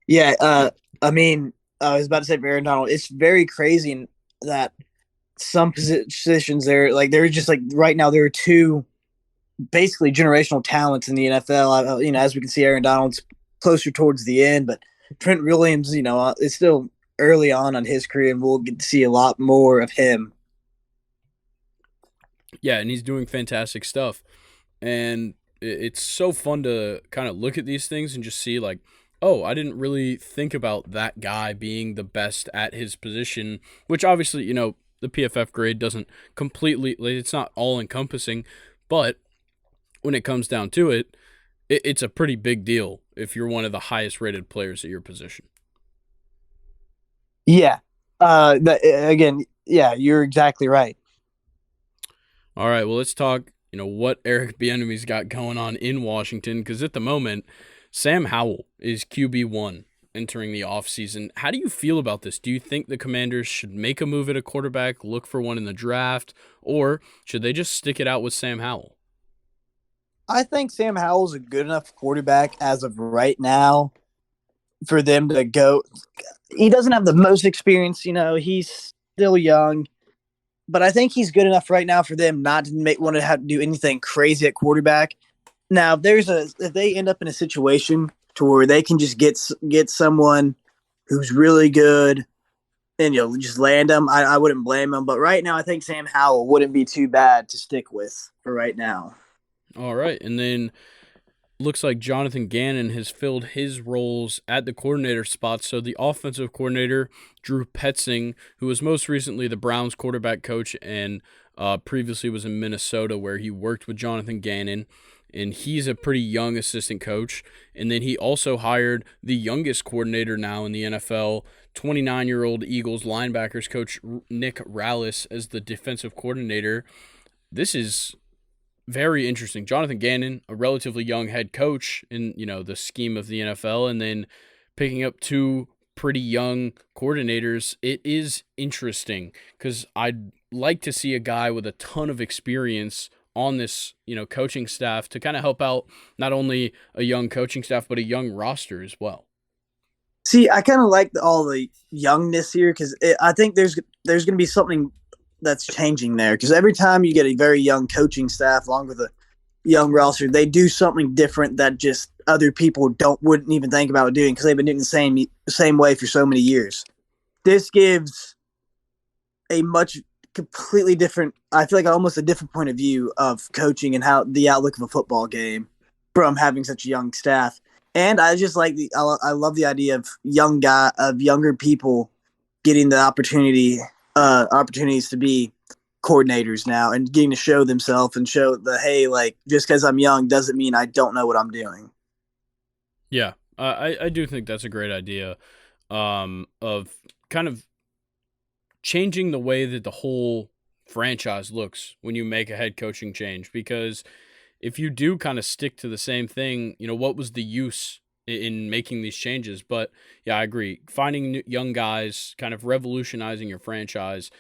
Yeah, I mean, I was about to say for Aaron Donald, it's very crazy that some positions there, like they're just like right now there are two basically generational talents in the NFL. As we can see, Aaron Donald's closer towards the end, but Trent Williams, it's still early on his career, and we'll get to see a lot more of him. Yeah, and he's doing fantastic stuff. And it's so fun to kind of look at these things and just see like, oh, I didn't really think about that guy being the best at his position, which obviously, the PFF grade doesn't completely, like, it's not all encompassing, but when it comes down to it, it's a pretty big deal if you're one of the highest rated players at your position. Yeah. Again, yeah, you're exactly right. All right, well, let's talk, what Eric Bieniemy's got going on in Washington, because at the moment, Sam Howell is QB1 entering the offseason. How do you feel about this? Do you think the Commanders should make a move at a quarterback, look for one in the draft, or should they just stick it out with Sam Howell? I think Sam Howell's a good enough quarterback as of right now for them to go. He doesn't have the most experience, he's still young, but I think he's good enough right now for them not to want to have to do anything crazy at quarterback. Now, if they end up in a situation to where they can just get someone who's really good and just land them, I wouldn't blame them. But right now, I think Sam Howell wouldn't be too bad to stick with for right now. All right, and then looks like Jonathan Gannon has filled his roles at the coordinator spot. So the offensive coordinator, Drew Petzing, who was most recently the Browns quarterback coach and previously was in Minnesota where he worked with Jonathan Gannon, and he's a pretty young assistant coach. And then he also hired the youngest coordinator now in the NFL, 29-year-old Eagles linebackers coach Nick Rallis as the defensive coordinator. This is very interesting. Jonathan Gannon, a relatively young head coach in, the scheme of the NFL, and then picking up 2 pretty young coordinators. It is interesting because I'd like to see a guy with a ton of experience on this, coaching staff to kind of help out not only a young coaching staff, but a young roster as well. See, I kind of like all the youngness here because I think there's going to be something that's changing there because every time you get a very young coaching staff along with a young roster, they do something different that just other people wouldn't even think about doing because they've been doing the same way for so many years. This gives a completely different, I feel like almost a different point of view of coaching and how the outlook of a football game from having such a young staff. And I just like I love the idea of younger people getting the opportunities to be coordinators now and getting to show themselves and show hey, like just because I'm young doesn't mean I don't know what I'm doing. Yeah, I do think that's a great idea of kind of changing the way that the whole franchise looks when you make a head coaching change, because if you do kind of stick to the same thing, what was the use in making these changes? But yeah, I agree. Finding young guys, kind of revolutionizing your franchise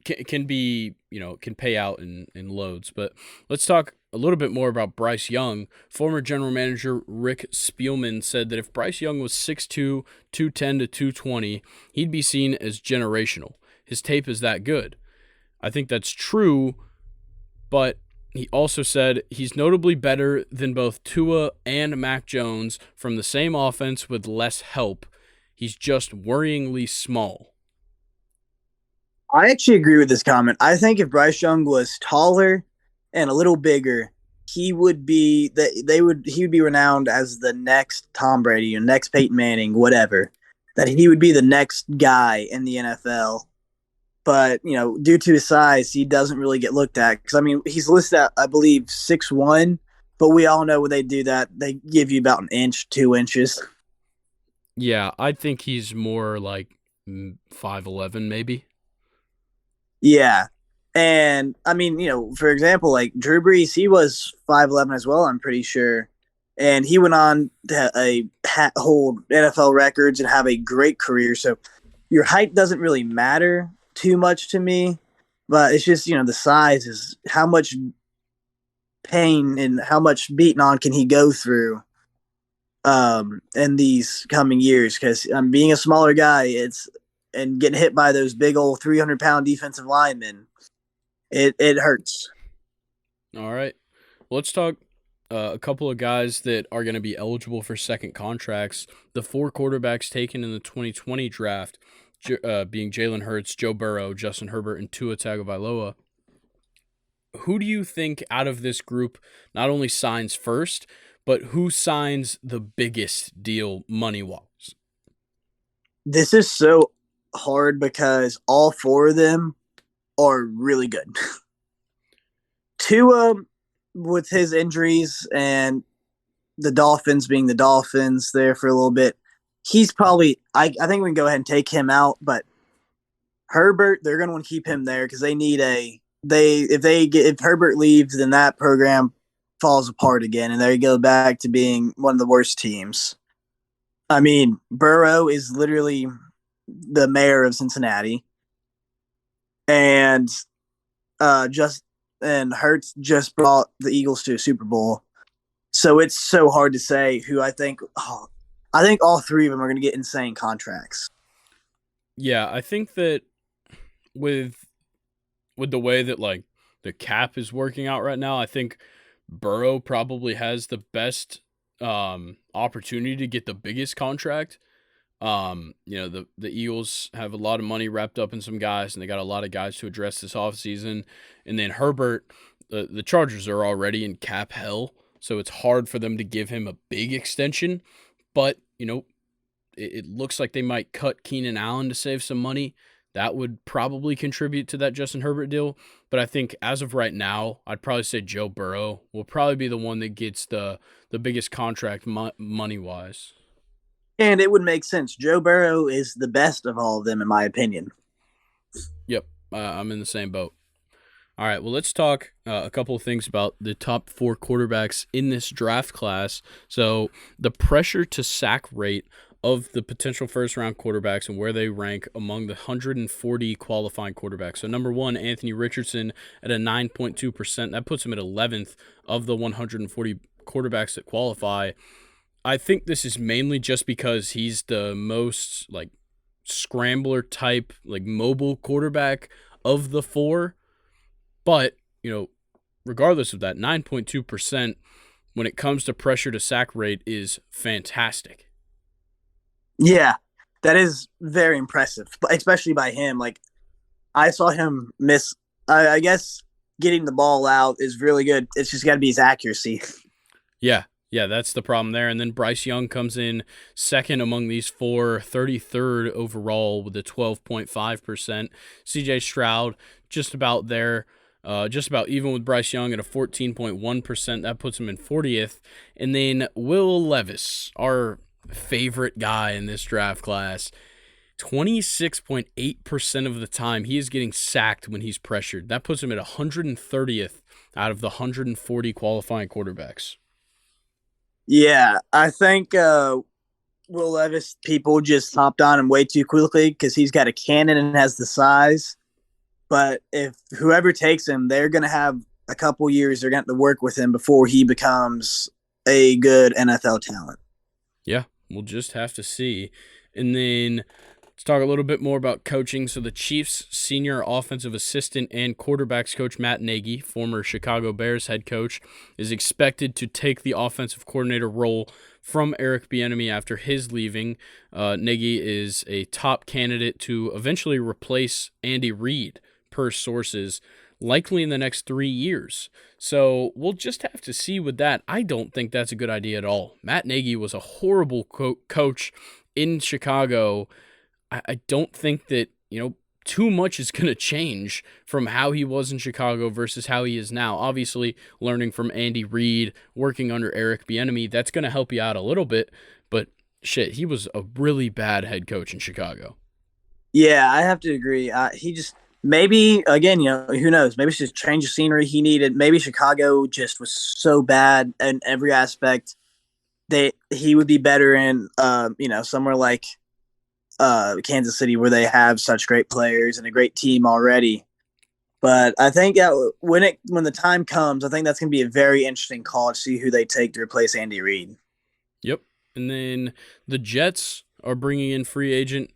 can be, can pay out in loads. But let's talk a little bit more about Bryce Young. Former general manager Rick Spielman said that if Bryce Young was 6'2", 210 to 220, he'd be seen as generational. His tape is that good. I think that's true, but he also said he's notably better than both Tua and Mac Jones from the same offense with less help. He's just worryingly small. I actually agree with this comment. I think if Bryce Young was taller and a little bigger, he would be he would be renowned as the next Tom Brady or next Peyton Manning, whatever. That he would be the next guy in the NFL. But due to his size, he doesn't really get looked at. Because I mean, he's listed at I believe 6'1", but we all know when they do that, they give you about an inch, 2 inches. Yeah, I think he's more like 5'11", maybe. Yeah. And I mean, for example, like Drew Brees, he was 5'11" as well, I'm pretty sure. And he went on to hold NFL records and have a great career. So your height doesn't really matter too much to me, but it's just, the size is how much pain and how much beating on can he go through in these coming years. Because being a smaller guy, and getting hit by those big old 300-pound defensive linemen, it hurts. All right. Let's talk a couple of guys that are going to be eligible for second contracts. The 4 quarterbacks taken in the 2020 draft, being Jalen Hurts, Joe Burrow, Justin Herbert, and Tua Tagovailoa. Who do you think out of this group not only signs first, but who signs the biggest deal money-wise? This is so hard because all 4 of them are really good. Tua, with his injuries and the Dolphins being the Dolphins there for a little bit, he's probably I think we can go ahead and take him out. But Herbert, they're going to want to keep him there because they need if Herbert leaves, then that program falls apart again, and they go back to being one of the worst teams. I mean, Burrow is literally the mayor of Cincinnati, and Hurts just brought the Eagles to a Super Bowl. So it's so hard to say who I think. I think all 3 of them are going to get insane contracts. Yeah, I think that with the way that like the cap is working out right now, I think Burrow probably has the best opportunity to get the biggest contract. The Eagles have a lot of money wrapped up in some guys, and they got a lot of guys to address this offseason. And then Herbert, the Chargers are already in cap hell, so it's hard for them to give him a big extension. But, it looks like they might cut Keenan Allen to save some money. That would probably contribute to that Justin Herbert deal. But I think as of right now, I'd probably say Joe Burrow will probably be the one that gets the biggest contract money-wise. And it would make sense. Joe Burrow is the best of all of them, in my opinion. Yep, I'm in the same boat. All right, well, let's talk a couple of things about the top 4 quarterbacks in this draft class. So the pressure to sack rate of the potential first-round quarterbacks and where they rank among the 140 qualifying quarterbacks. So number 1, Anthony Richardson at a 9.2%. That puts him at 11th of the 140 quarterbacks that qualify. I think this is mainly just because he's the most like scrambler type, like mobile quarterback of the 4. But, regardless of that, 9.2% when it comes to pressure to sack rate is fantastic. Yeah, that is very impressive, especially by him. Like, I saw him miss. I guess getting the ball out is really good. It's just got to be his accuracy. Yeah, that's the problem there. And then Bryce Young comes in second among these 4, 33rd overall with a 12.5%. CJ Stroud just about there. Just about even with Bryce Young at a 14.1%. That puts him in 40th. And then Will Levis, our favorite guy in this draft class, 26.8% of the time he is getting sacked when he's pressured. That puts him at 130th out of the 140 qualifying quarterbacks. Yeah, I think Will Levis, people just hopped on him way too quickly because he's got a cannon and has the size. But if whoever takes him, they're going to have a couple years. They're going to work with him before he becomes a good NFL talent. Yeah, we'll just have to see. And then let's talk a little bit more about coaching. So the Chiefs' senior offensive assistant and quarterbacks coach Matt Nagy, former Chicago Bears head coach, is expected to take the offensive coordinator role from Eric Bieniemy after his leaving. Nagy is a top candidate to eventually replace Andy Reid, per sources. likely in the next 3 years. So we'll just have to see with that. I don't think that's a good idea at all. Matt Nagy was a horrible coach in Chicago. I don't think that, too much is going to change from how he was in Chicago versus how he is now. Obviously, learning from Andy Reid, working under Eric Bieniemy, that's going to help you out a little bit. But shit, he was a really bad head coach in Chicago. Yeah, I have to agree. He just maybe again, who knows? Maybe it's just change of scenery he needed. Maybe Chicago just was so bad in every aspect that he would be better in, somewhere like Kansas City where they have such great players and a great team already. But I think that when the time comes, I think that's going to be a very interesting call to see who they take to replace Andy Reid. Yep. And then the Jets are bringing in free agent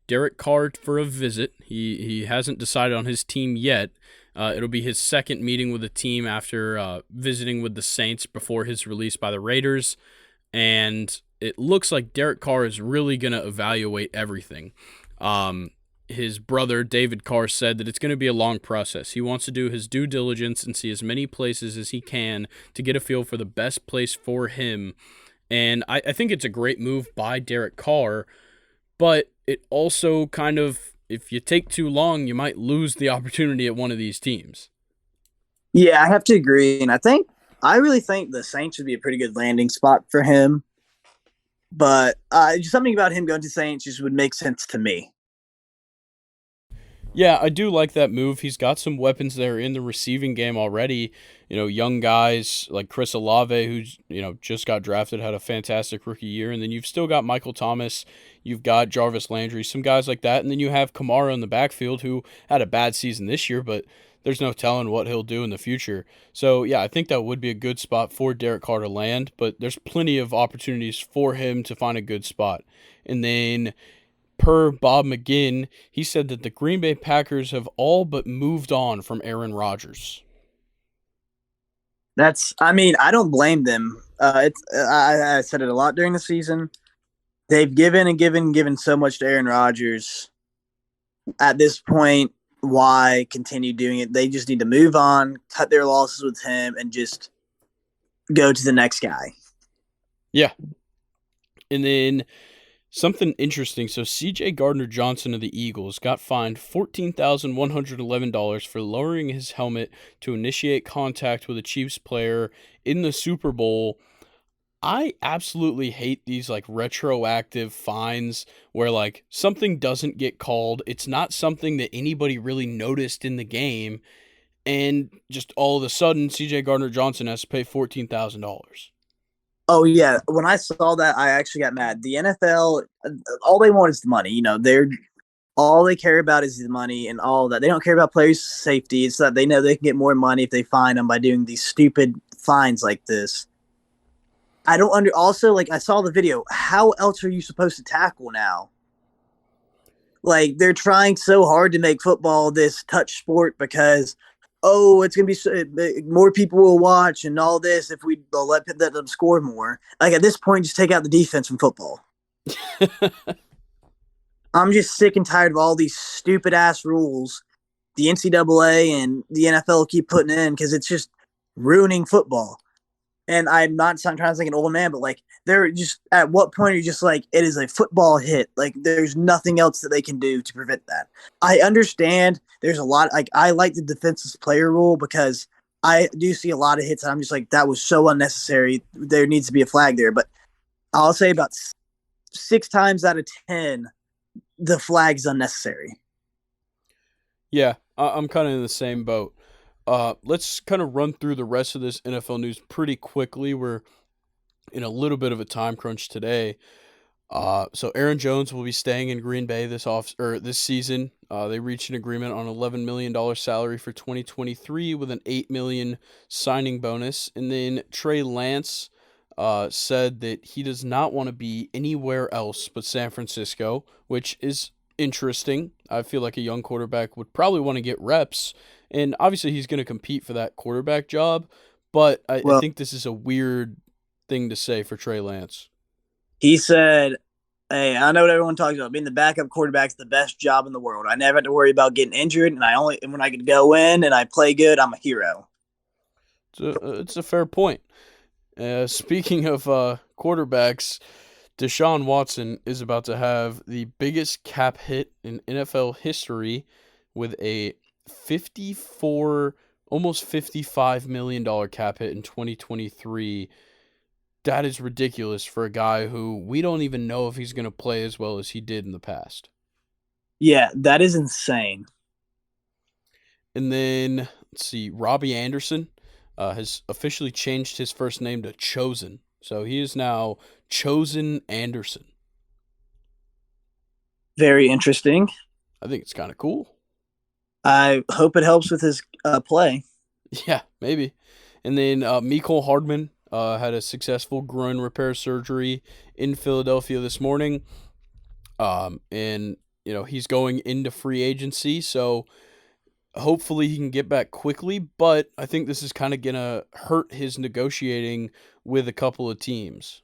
Derek Carr for a visit. He hasn't decided on his team yet. It'll be his second meeting with the team after visiting with the Saints before his release by the Raiders. And it looks like Derek Carr is really going to evaluate everything. His brother, David Carr, said that it's going to be a long process. He wants to do his due diligence and see as many places as he can to get a feel for the best place for him. And I think it's a great move by Derek Carr, but it also kind of, if you take too long, you might lose the opportunity at one of these teams. Yeah, I have to agree, and I really think the Saints would be a pretty good landing spot for him. But just something about him going to Saints just would make sense to me. Yeah, I do like that move. He's got some weapons there in the receiving game already. Young guys like Chris Olave, who's, just got drafted, had a fantastic rookie year. And then you've still got Michael Thomas. You've got Jarvis Landry, some guys like that. And then you have Kamara in the backfield, who had a bad season this year, but there's no telling what he'll do in the future. So, yeah, I think that would be a good spot for Derek Carr to land, but there's plenty of opportunities for him to find a good spot. And then per Bob McGinn, he said that the Green Bay Packers have all but moved on from Aaron Rodgers. I don't blame them. I said it a lot during the season. They've given and given and given so much to Aaron Rodgers. At this point, why continue doing it? They just need to move on, cut their losses with him, and just go to the next guy. Yeah. And then something interesting. So C.J. Gardner-Johnson of the Eagles got fined $14,111 for lowering his helmet to initiate contact with a Chiefs player in the Super Bowl. I absolutely hate these retroactive fines where something doesn't get called. It's not something that anybody really noticed in the game, and just all of a sudden CJ Gardner-Johnson has to pay $14,000. Oh yeah, when I saw that, I actually got mad. The NFL, all they want is the money. They're all they care about is the money and all that. They don't care about players' safety. It's that they know they can get more money if they fine them by doing these stupid fines like this. I don't also, I saw the video. How else are you supposed to tackle now? They're trying so hard to make football this touch sport because, it's going to be more people will watch and all this if we let them score more. At this point, just take out the defense from football. I'm just sick and tired of all these stupid ass rules the NCAA and the NFL keep putting in because it's just ruining football. And I'm not trying to sound like an old man, but they're just at what point are you just it is a football hit? There's nothing else that they can do to prevent that. I understand there's a lot. I like the defensive player rule because I do see a lot of hits. And I'm just that was so unnecessary. There needs to be a flag there. But I'll say about 6 times out of 10, the flag's unnecessary. Yeah, I'm kind of in the same boat. Let's kind of run through the rest of this NFL news pretty quickly. We're in a little bit of a time crunch today. So Aaron Jones will be staying in Green Bay this season. They reached an agreement on $11 million salary for 2023 with an $8 million signing bonus. And then Trey Lance said that he does not want to be anywhere else but San Francisco, which is interesting. I feel like a young quarterback would probably want to get reps. And obviously he's going to compete for that quarterback job, but I think this is a weird thing to say for Trey Lance. He said, Hey, I know what everyone talks about. Being the backup quarterback's the best job in the world. I never have to worry about getting injured, and when I can go in and I play good, I'm a hero. It's a fair point. Speaking of quarterbacks, Deshaun Watson is about to have the biggest cap hit in NFL history with a 54, almost $55 million cap hit in 2023. That is ridiculous for a guy who we don't even know if he's going to play as well as he did in the past. Yeah, that is insane. And then, let's see, Robbie Anderson has officially changed his first name to Chosen. So he is now Chosen Anderson. Very interesting. I think it's kind of cool. I hope it helps with his play. Yeah, maybe. And then Mecole Hardman had a successful groin repair surgery in Philadelphia this morning. And, he's going into free agency. So hopefully he can get back quickly. But I think this is kind of going to hurt his negotiating with a couple of teams.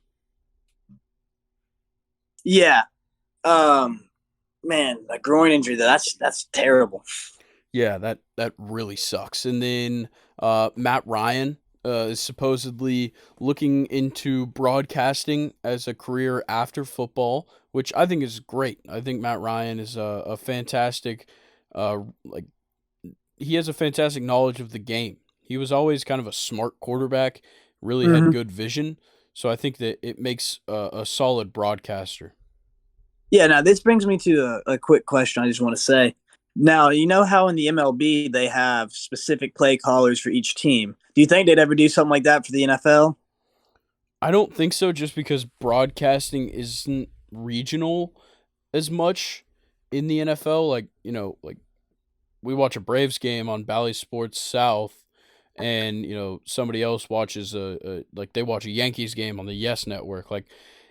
Yeah. Um, man, a groin injury that's terrible. Yeah, that really sucks. And then Matt Ryan is supposedly looking into broadcasting as a career after football, which I think is great. I think Matt Ryan is a fantastic, like he has a fantastic knowledge of the game. He was always kind of a smart quarterback, really had Mm-hmm. good vision. So I think that it makes a solid broadcaster. Yeah, now this brings me to a quick question I just want to say. Now, you know how in the MLB they have specific play callers for each team? Do you think they'd ever do something like that for the NFL? I don't think so, just because broadcasting isn't regional as much in the NFL. Like, like we watch a Braves game on Bally Sports South, and somebody else watches like they watch a Yankees game on the Yes Network. Like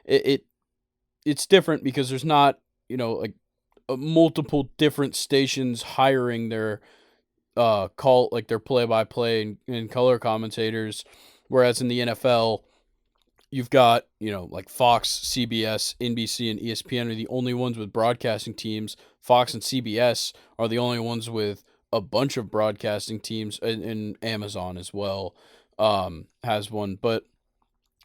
it it's different because there's not like multiple different stations hiring their call like their play by play and color commentators, whereas in the NFL you've got, like Fox, CBS, NBC, and ESPN are the only ones with broadcasting teams. Fox and CBS are the only ones with a bunch of broadcasting teams, and Amazon as well has one. But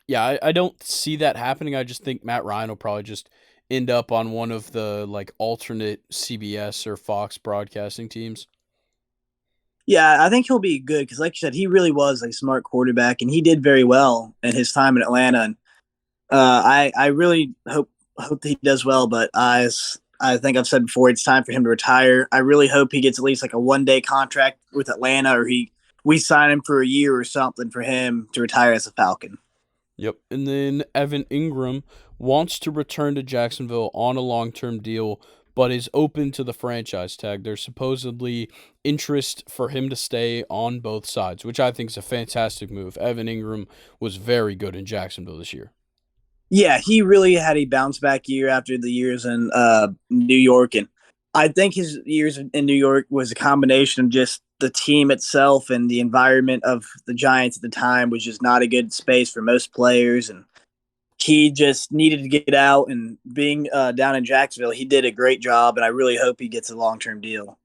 yeah, I don't see that happening. I just think Matt Ryan will probably just end up on one of the like alternate CBS or Fox broadcasting teams. Yeah, I think he'll be good because, like you said, he really was a smart quarterback, and he did very well in his time in Atlanta. And I really hope that he does well. But I think I've said before, it's time for him to retire. I really hope he gets at least like a 1 day contract with Atlanta, or we sign him for a year or something for him to retire as a Falcon. Yep. And then Evan Ingram wants to return to Jacksonville on a long term deal, but is open to the franchise tag. There's supposedly interest for him to stay on both sides, which I think is a fantastic move. Evan Ingram was very good in Jacksonville this year. Yeah, he really had a bounce back year after the years in New York, and I think his years in New York was a combination of just the team itself and the environment of the Giants at the time was just not a good space for most players, and he just needed to get out. And being down in Jacksonville, he did a great job, and I really hope he gets a long term deal.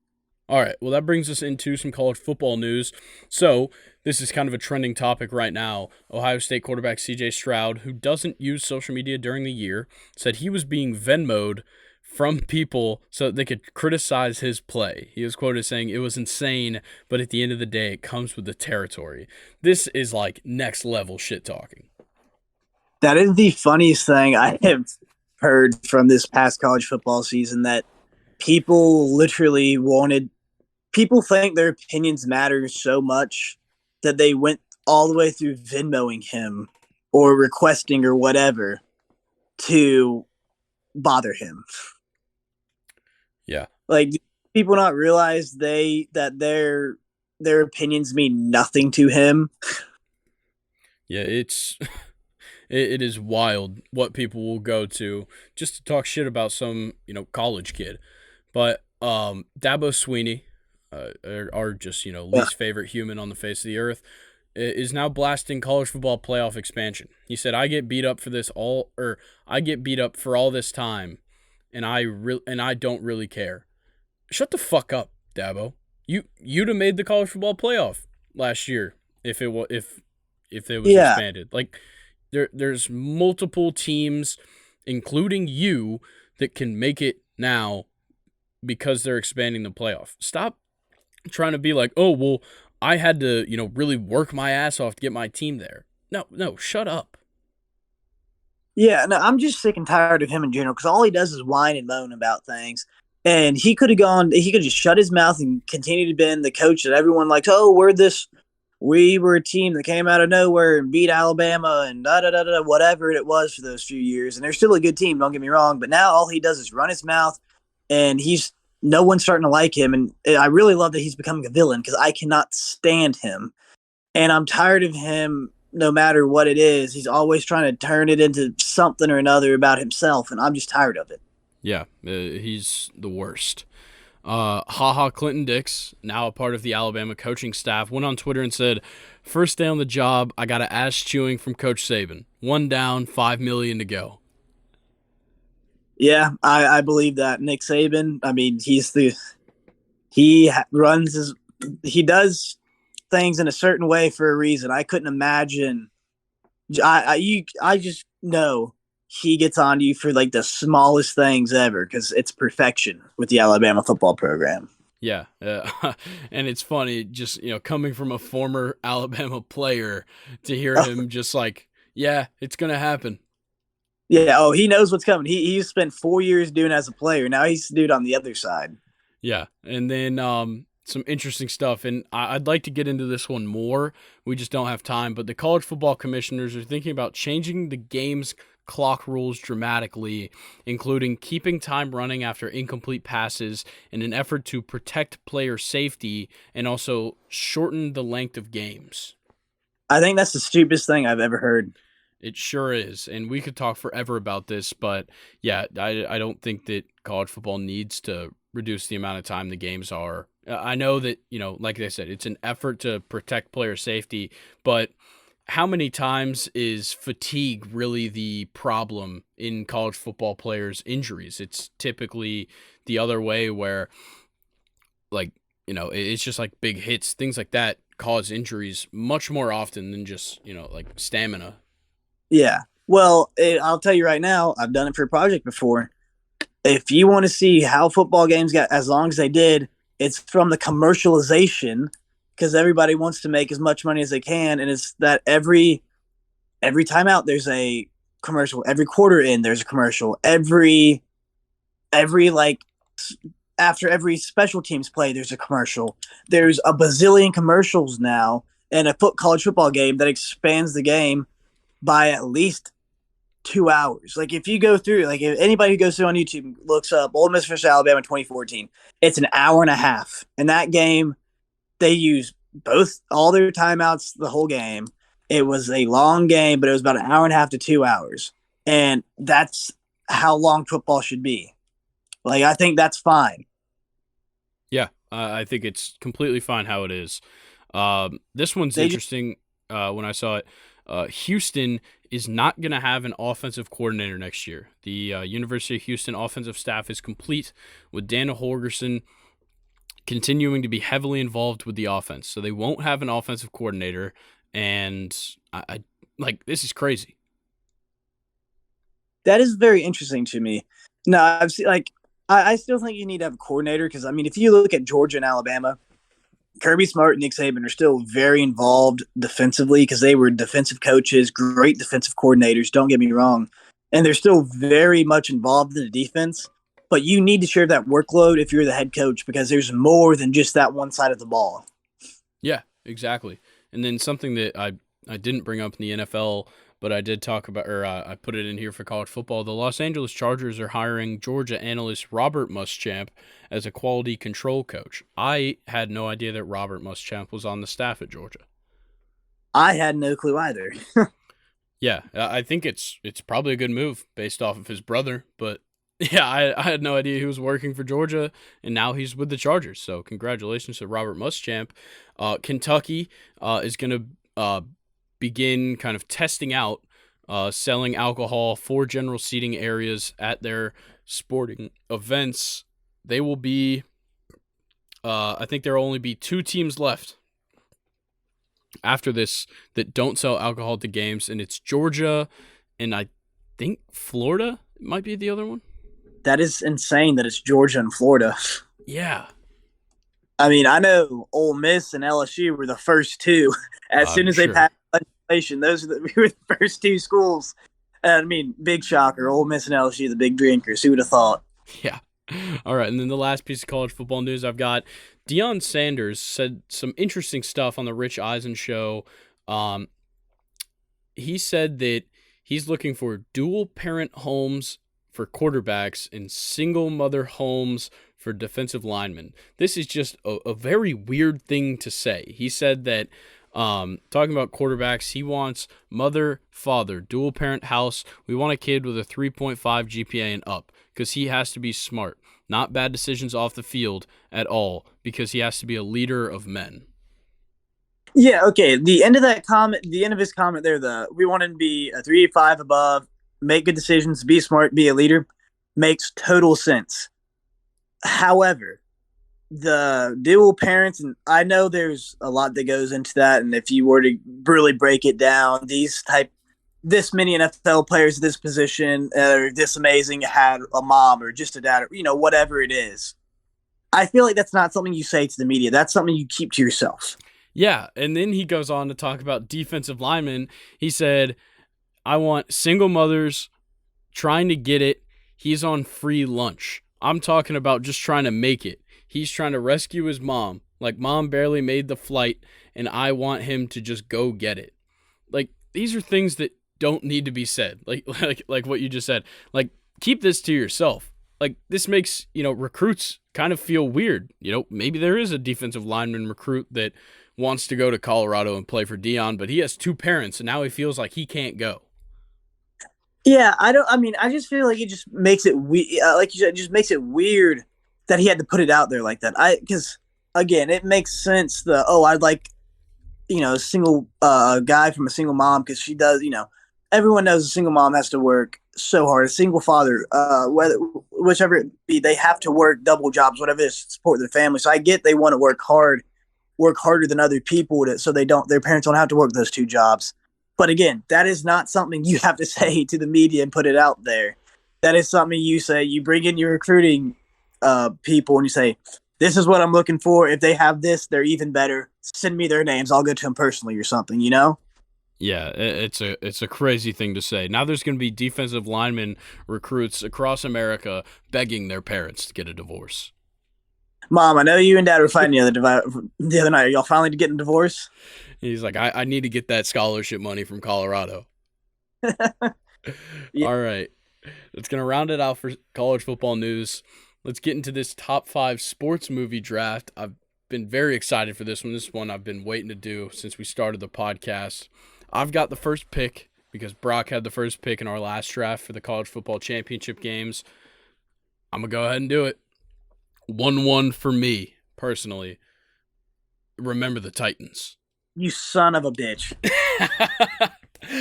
All right. Well, that brings us into some college football news. So, this is kind of a trending topic right now. Ohio State quarterback CJ Stroud, who doesn't use social media during the year, said he was being Venmoed from people so that they could criticize his play. He was quoted saying, "It was insane, but at the end of the day, it comes with the territory." This is like next level shit talking. That is the funniest thing I have heard from this past college football season. That people literally wanted people think their opinions matter so much that they went all the way through Venmoing him or requesting or whatever to bother him. Yeah. Like, do people not realize their opinions mean nothing to him? Yeah, it is wild what people will go to just to talk shit about some, college kid. But Dabo Sweeney, our just, Ugh. least favorite human on the face of the earth, is now blasting college football playoff expansion. He said, "I get beat up for this all, or I get beat up for all this time, and I don't really care." Shut the fuck up, Dabo. You'd have made the college football playoff last year if it was Yeah, expanded. Like there's multiple teams, including you, that can make it now because they're expanding the playoff. Stop trying to be like, oh well, I had to really work my ass off to get my team there. No, shut up. yeah. No, I'm just sick and tired of him in general because all he does is whine and moan about things. And he could have gone. He could just shut his mouth and continue to be the coach that everyone liked. Oh, we were a team that came out of nowhere and beat Alabama and da da da da whatever it was for those few years. And they're still a good team, don't get me wrong. But now all he does is run his mouth, and he's no one's starting to like him. And I really love that he's becoming a villain because I cannot stand him, and I'm tired of him. No matter what it is, he's always trying to turn it into something or another about himself, and I'm just tired of it. Yeah, he's the worst. Clinton Dix, now a part of the Alabama coaching staff, went on Twitter and said, "First day on the job, I got an ass chewing from Coach Saban. One down, $5 million to go." Yeah, I believe that Nick Saban. I mean, runs his he does things in a certain way for a reason. I couldn't imagine. I just know he gets on you for like the smallest things ever because it's perfection with the Alabama football program. Yeah, and it's funny just coming from a former Alabama player to hear him just like, yeah, it's gonna happen. Yeah. Oh, he knows what's coming. He spent 4 years doing it as a player. Now he's the dude on the other side. Yeah, and then some interesting stuff, and I'd like to get into this one more. We just don't have time, but the college football commissioners are thinking about changing the game's clock rules dramatically, including keeping time running after incomplete passes in an effort to protect player safety and also shorten the length of games. I think that's the stupidest thing I've ever heard. It sure is, and we could talk forever about this, but yeah, I don't think that college football needs to reduce the amount of time the games are. I know that, like I said, it's an effort to protect player safety, but how many times is fatigue really the problem in college football players' injuries? It's typically the other way where, like, it's just like big hits, things like that cause injuries much more often than just, like stamina. Yeah. Well, I'll tell you right now, I've done it for a project before. If you want to see how football games got as long as they did, it's from the commercialization because everybody wants to make as much money as they can, and it's that every time out there's a commercial, every quarter in there's a commercial, every like after every special teams play there's a commercial. There's a bazillion commercials now in a college football game that expands the game by at least 2 hours. Like if you go through, like if anybody who goes through on YouTube looks up Ole Miss versus Alabama 2014, it's an hour and a half. In that game, they use all their timeouts the whole game. It was a long game, but it was about an hour and a half to 2 hours, and that's how long football should be. Like I think that's fine. Yeah, I think it's completely fine how it is. This one's interesting. When I saw it, Houston is not going to have an offensive coordinator next year. The University of Houston offensive staff is complete with Dan Holgerson continuing to be heavily involved with the offense. So they won't have an offensive coordinator, and I like this is crazy. That is very interesting to me. No, I've seen I still think you need to have a coordinator because I mean, if you look at Georgia and Alabama, Kirby Smart and Nick Saban are still very involved defensively because they were defensive coaches, great defensive coordinators. Don't get me wrong, and they're still very much involved in the defense. But you need to share that workload if you're the head coach because there's more than just that one side of the ball. Yeah, exactly. And then something that I didn't bring up in the NFL, but I did talk about, or I put it in here for college football. The Los Angeles Chargers are hiring Georgia analyst Robert Muschamp as a quality control coach. I had no idea that Robert Muschamp was on the staff at Georgia. I had no clue either. Yeah, I think it's probably a good move based off of his brother, but yeah, I had no idea he was working for Georgia, and now he's with the Chargers. So congratulations to Robert Muschamp. Kentucky is going to uh, begin kind of testing out selling alcohol for general seating areas at their sporting events. They will be, I think there will only be 2 teams left after this that don't sell alcohol at the games, and it's Georgia and I think Florida might be the other one. That is insane that it's Georgia and Florida. Yeah. I mean, I know Ole Miss and LSU were the first two. As soon as they Sure. passed legislation, we were the first 2 schools. I mean, big shocker. Ole Miss and LSU, the big drinkers. Who would have thought? Yeah. All right, and then the last piece of college football news I've got, Deion Sanders said some interesting stuff on the Rich Eisen show. He said that he's looking for dual parent homes for quarterbacks and single mother homes for defensive linemen. This is just a very weird thing to say. He said that talking about quarterbacks, he wants mother, father, dual parent house. We want a kid with a 3.5 GPA and up because he has to be smart, not bad decisions off the field at all, because he has to be a leader of men. Yeah, okay. The end of that comment, the end of his comment there, we want him to be a 3.5 above, make good decisions, be smart, be a leader, makes total sense. However, the dual parents, and I know there's a lot that goes into that, and if you were to really break it down, this many NFL players at this position are this amazing had a mom or just a dad, or whatever it is. I feel like that's not something you say to the media. That's something you keep to yourself. Yeah, and then he goes on to talk about defensive linemen. He said, I want single mothers trying to get it. He's on free lunch. I'm talking about just trying to make it. He's trying to rescue his mom. Like, mom barely made the flight, and I want him to just go get it. Like, these are things that don't need to be said. Like what you just said. Like, keep this to yourself. Like, this makes, recruits kind of feel weird. Maybe there is a defensive lineman recruit that wants to go to Colorado and play for Deion, but he has 2 parents, and now he feels like he can't go. Yeah, I just feel like it just makes it like you said, it just makes it weird that he had to put it out there like that. Because again, it makes sense. I'd like, a single guy from a single mom because she does. Everyone knows a single mom has to work so hard. A single father, whichever it be, they have to work double jobs, whatever it is, to support their family. So I get they want to work harder than other people, so their parents don't have to work those 2 jobs. But again, that is not something you have to say to the media and put it out there. That is something you say. You bring in your recruiting people and you say, this is what I'm looking for. If they have this, they're even better. Send me their names. I'll go to them personally or something, Yeah, it's a crazy thing to say. Now there's going to be defensive lineman recruits across America begging their parents to get a divorce. Mom, I know you and Dad were fighting the other night. Are y'all finally getting a divorce? He's like, I need to get that scholarship money from Colorado. Yeah. All right. That's going to round it out for college football news. Let's get into this top 5 sports movie draft. I've been very excited for this one. This one I've been waiting to do since we started the podcast. I've got the first pick because Brock had the first pick in our last draft for the college football championship games. I'm going to go ahead and do it. 1-1 for me, personally. Remember the Titans. You son of a bitch.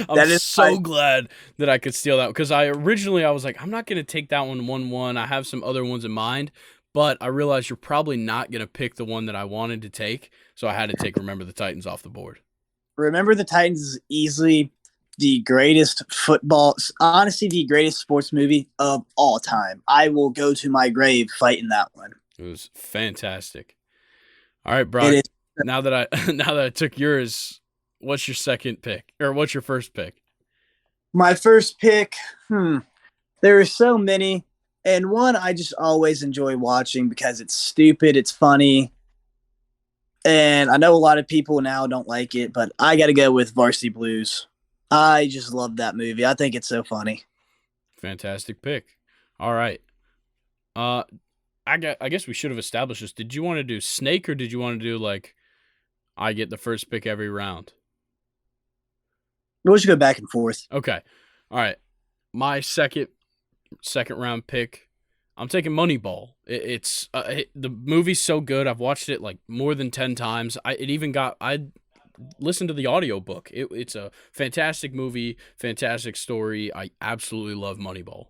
I'm so glad that I could steal that because I was like, I'm not going to take that one 1-1. I have some other ones in mind, but I realized you're probably not going to pick the one that I wanted to take, so I had to take Remember the Titans off the board. Remember the Titans is easily the greatest the greatest sports movie of all time. I will go to my grave fighting that one. It was fantastic. All right, Brock. Now that I took yours, what's your second pick? Or what's your first pick? My first pick, there are so many. And one I just always enjoy watching because it's stupid, it's funny. And I know a lot of people now don't like it, but I got to go with Varsity Blues. I just love that movie. I think it's so funny. Fantastic pick. All right. I guess we should have established this. Did you want to do snake or did you want to do like I get the first pick every round? We'll just go back and forth. Okay. All right. My second round pick, I'm taking Moneyball. The movie's so good. I've watched it like more than 10 times. I listen to the audiobook. It's a fantastic movie, fantastic story. I absolutely love Moneyball.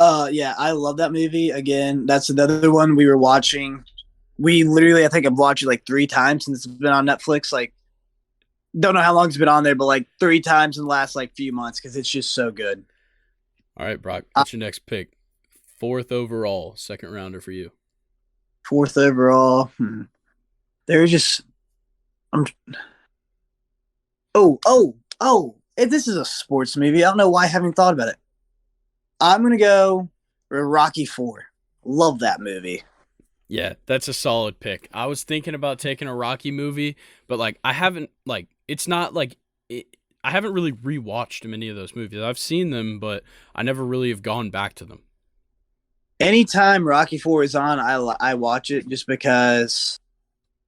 Yeah, I love that movie. Again, that's another one we were watching. We literally, I think I've watched it like 3 times since it's been on Netflix. Like, don't know how long it's been on there, but like 3 times in the last like few months because it's just so good. All right, Brock, Uh, what's your next pick? Fourth overall, second rounder for you. Fourth overall. They're just. I'm. Oh! If this is a sports movie, I don't know why I haven't thought about it. I'm gonna go with Rocky Four. Love that movie. Yeah, that's a solid pick. I was thinking about taking a Rocky movie, but like I haven't like it's not like it, I haven't really rewatched many of those movies. I've seen them, but I never really have gone back to them. Anytime Rocky Four is on, I watch it just because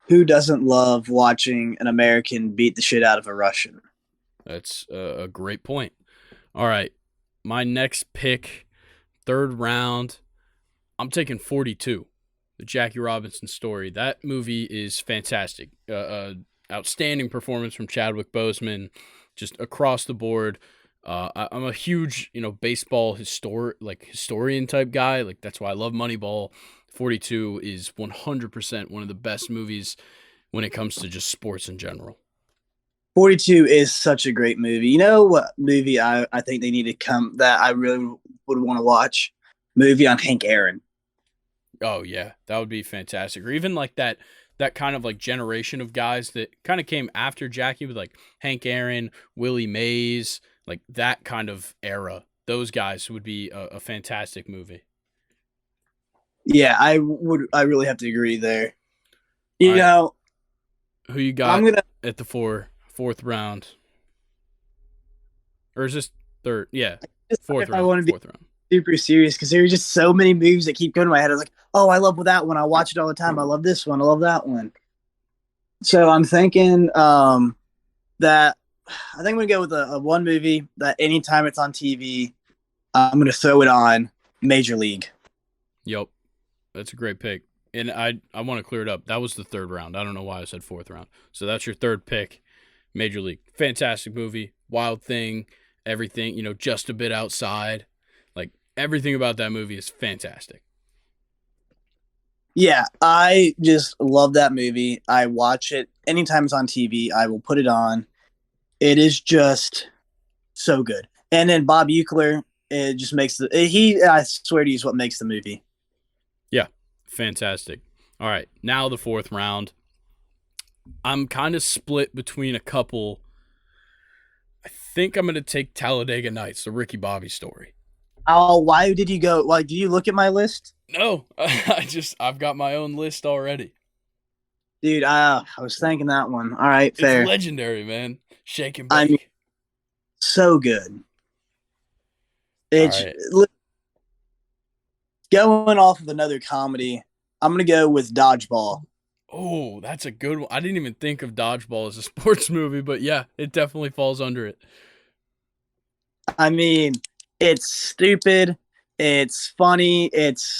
who doesn't love watching an American beat the shit out of a Russian? That's a great point. All right, my next pick, third round. I'm taking 42, the Jackie Robinson story. That movie is fantastic. Outstanding performance from Chadwick Boseman, just across the board. I'm a huge, baseball historian type guy. Like that's why I love Moneyball. 42 is 100% one of the best movies when it comes to just sports in general. 42 is such a great movie. You know what movie I think they need to come that I really would want to watch? Movie on Hank Aaron. Oh yeah, that would be fantastic. Or even like that kind of like generation of guys that kind of came after Jackie with like Hank Aaron, Willie Mays, like that kind of era. Those guys would be a fantastic movie. Yeah, I would. I really have to agree there. All You right, know, who you I'm got gonna. at the fourth round? Or is this third? Yeah, fourth If I round. want to be Fourth round. super serious, because there's just so many movies that keep going to my head. I was like, oh, I love that one. I watch it all the time. I love this one. I love that one. So I'm thinking that I think I'm gonna go with a one movie that anytime it's on TV, I'm gonna throw it on Major League. Yep, that's a great pick. And I want to clear it up. That was the third round. I don't know why I said fourth round. So that's your third pick, Major League. Fantastic movie, Wild Thing, everything. Just a bit outside. Like everything about that movie is fantastic. Yeah, I just love that movie. I watch it anytime it's on TV. I will put it on. It is just so good. And then Bob Euchler, it just makes I swear to you, is what makes the movie. Yeah, fantastic. All right, now the fourth round. I'm kind of split between a couple. I think I'm going to take Talladega Nights, the Ricky Bobby story. Oh, why did you go? Like, do you look at my list? No, I've got my own list already. Dude, I was thinking that one. All right, It's fair. legendary, man. Shake and I mean, bake. so good. All It's right. going off of another comedy. I'm gonna go with Dodgeball. Oh, that's a good one. I didn't even think of Dodgeball as a sports movie, but yeah, it definitely falls under it. I mean, it's stupid. It's funny. The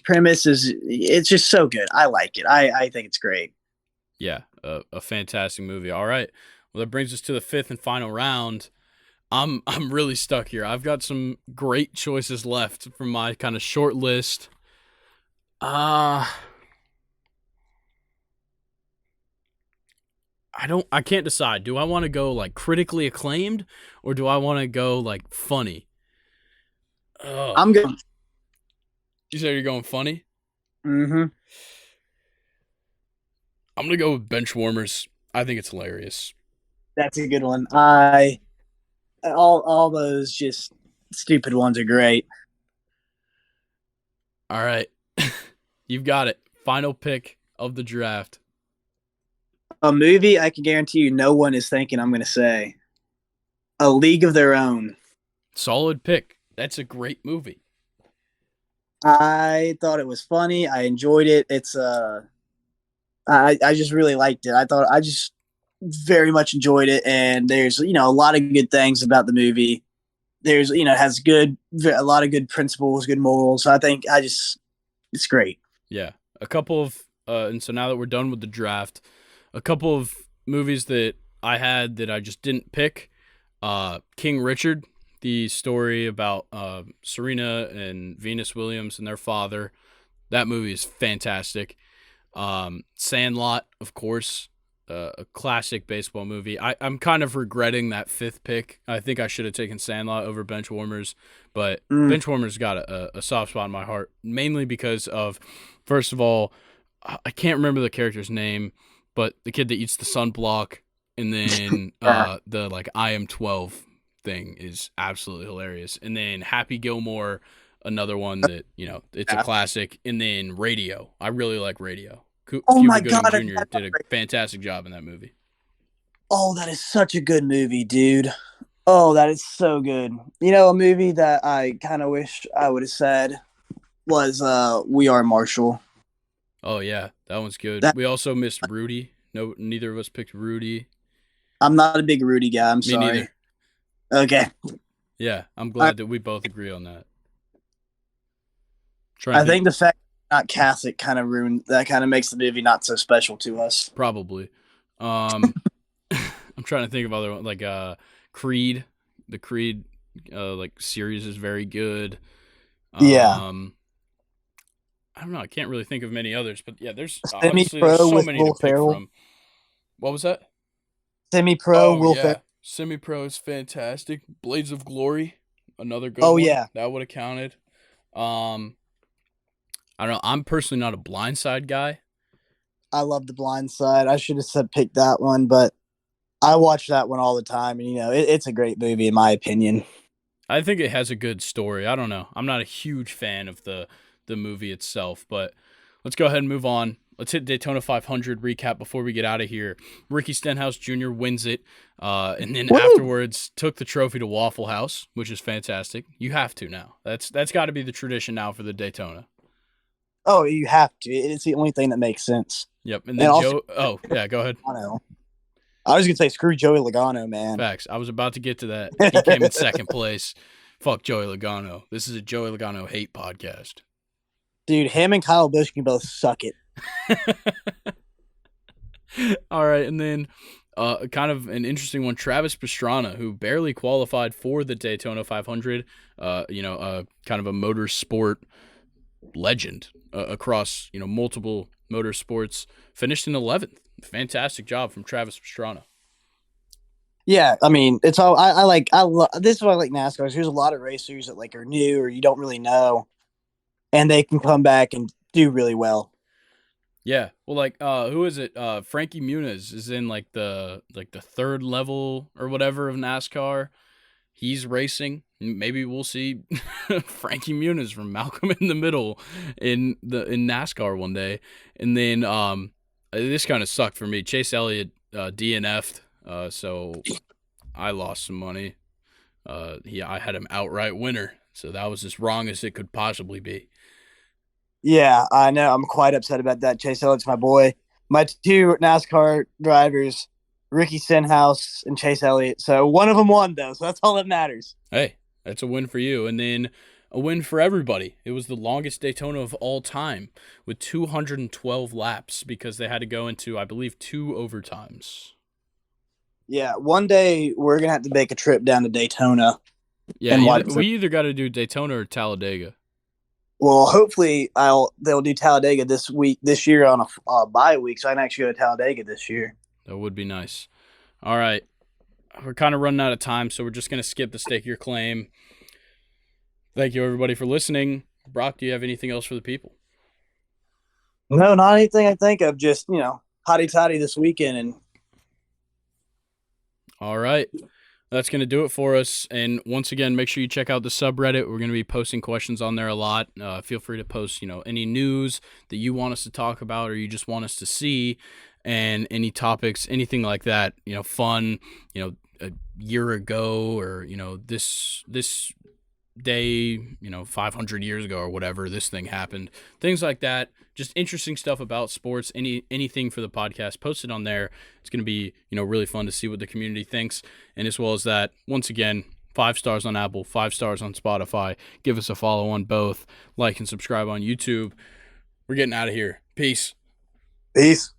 premise is it's just so good. I like it. I think it's great. Yeah, a fantastic movie. All right. Well, that brings us to the fifth and final round. I'm really stuck here. I've got some great choices left from my kind of short list. Uh I can't decide. Do I want to go like critically acclaimed or do I want to go like funny? Oh, I'm going. you say you're going funny? Mm-hmm. I'm gonna go with Benchwarmers. I think it's hilarious. That's a good one. All those just stupid ones are great. All right, you've got it. Final pick of the draft. A movie I can guarantee you no one is thinking I'm going to say. A League of Their Own. Solid pick. That's a great movie. I thought it was funny. I enjoyed it. I just really liked it. I just very much enjoyed it. And there's a lot of good things about the movie. There's it has a lot of good principles, good morals. So I think it's great. Yeah, a couple of and so now that we're done with the draft, a couple of movies that I had that I just didn't pick. King Richard, the story about Serena and Venus Williams and their father. That movie is fantastic. Sandlot, of course, a classic baseball movie. I'm kind of regretting that fifth pick. I think I should have taken Sandlot over Benchwarmers, but Benchwarmers got a soft spot in my heart, mainly because of, first of all, I can't remember the character's name, but the kid that eats the sunblock, and then the like I am 12 thing is absolutely hilarious. And then Happy Gilmore, another one that, it's a classic. And then Radio. I really like Radio. My Cuba God, Gooding Jr. did a fantastic job in that movie. Oh, that is such a good movie, dude. Oh, that is so good. A movie that I kind of wish I would have said was We Are Marshall. Oh, yeah. That one's good. We also missed Rudy. No, neither of us picked Rudy. I'm not a big Rudy guy. I'm sorry. Neither. Okay. Yeah, I'm glad that we both agree on that. I think the fact not Catholic kind of makes the movie not so special to us. Probably. I'm trying to think of other ones, like Creed. The Creed series is very good. Yeah. I don't know. I can't really think of many others, but yeah, there's so Semi-Pro many Will to pick Ferrell. from. What was that? Semi-Pro Will Ferrell. Semi-Pro is fantastic. Blades of Glory, another good one. Oh, yeah. That would have counted. I don't know. I'm personally not a Blind Side guy. I love The Blind Side. I should have pick that one, but I watch that one all the time, and it's a great movie in my opinion. I think it has a good story. I don't know. I'm not a huge fan of the movie itself, but let's go ahead and move on. Let's hit Daytona 500 recap before we get out of here. Ricky Stenhouse Jr. wins it, and then afterwards took the trophy to Waffle House, which is fantastic. You have to now. That's got to be the tradition now for the Daytona. Oh, you have to. It's the only thing that makes sense. Yep. And then Joe. Oh, yeah. Go ahead. I was gonna say screw Joey Logano, man. Facts. I was about to get to that. He came in second place. Fuck Joey Logano. This is a Joey Logano hate podcast. Dude, him and Kyle Busch can both suck it. All right, and then kind of an interesting one, Travis Pastrana, who barely qualified for the Daytona 500. Kind of a motorsport legend across multiple motorsports. Finished in 11th. Fantastic job from Travis Pastrana. Yeah, I mean, it's all this is why I like NASCAR. There's a lot of racers that are new or you don't really know, and they can come back and do really well. Yeah, well, who is it? Frankie Muniz is in the third level or whatever of NASCAR. He's racing. Maybe we'll see Frankie Muniz from Malcolm in the Middle in NASCAR one day. And then this kind of sucked for me. Chase Elliott DNF'd, so I lost some money. I had him outright winner, so that was as wrong as it could possibly be. Yeah, I know. I'm quite upset about that. Chase Elliott's my boy. My two NASCAR drivers, Ricky Stenhouse and Chase Elliott. So one of them won, though, so that's all that matters. Hey, that's a win for you. And then a win for everybody. It was the longest Daytona of all time with 212 laps because they had to go into, I believe, 2 overtimes. Yeah, one day we're going to have to make a trip down to Daytona. Yeah, we either got to do Daytona or Talladega. Well, hopefully they'll do Talladega this year on a bye week, so I can actually go to Talladega this year. That would be nice. All right. We're kind of running out of time, so we're just going to skip the Stake Your Claim. Thank you, everybody, for listening. Brock, do you have anything else for the people? No, not anything I think of. Just, hotty-toddy this weekend. All right. That's going to do it for us. And once again, make sure you check out the subreddit. We're going to be posting questions on there a lot. Feel free to post, any news that you want us to talk about or you just want us to see, and any topics, anything like that, fun, a year ago or, this day, 500 years ago or whatever, this thing happened. Things like that. Just interesting stuff about sports, anything for the podcast, post it on there. It's going to be, really fun to see what the community thinks. And as well as that, once again, 5 stars on Apple, 5 stars on Spotify. Give us a follow on both. Like and subscribe on YouTube. We're getting out of here. Peace. Peace.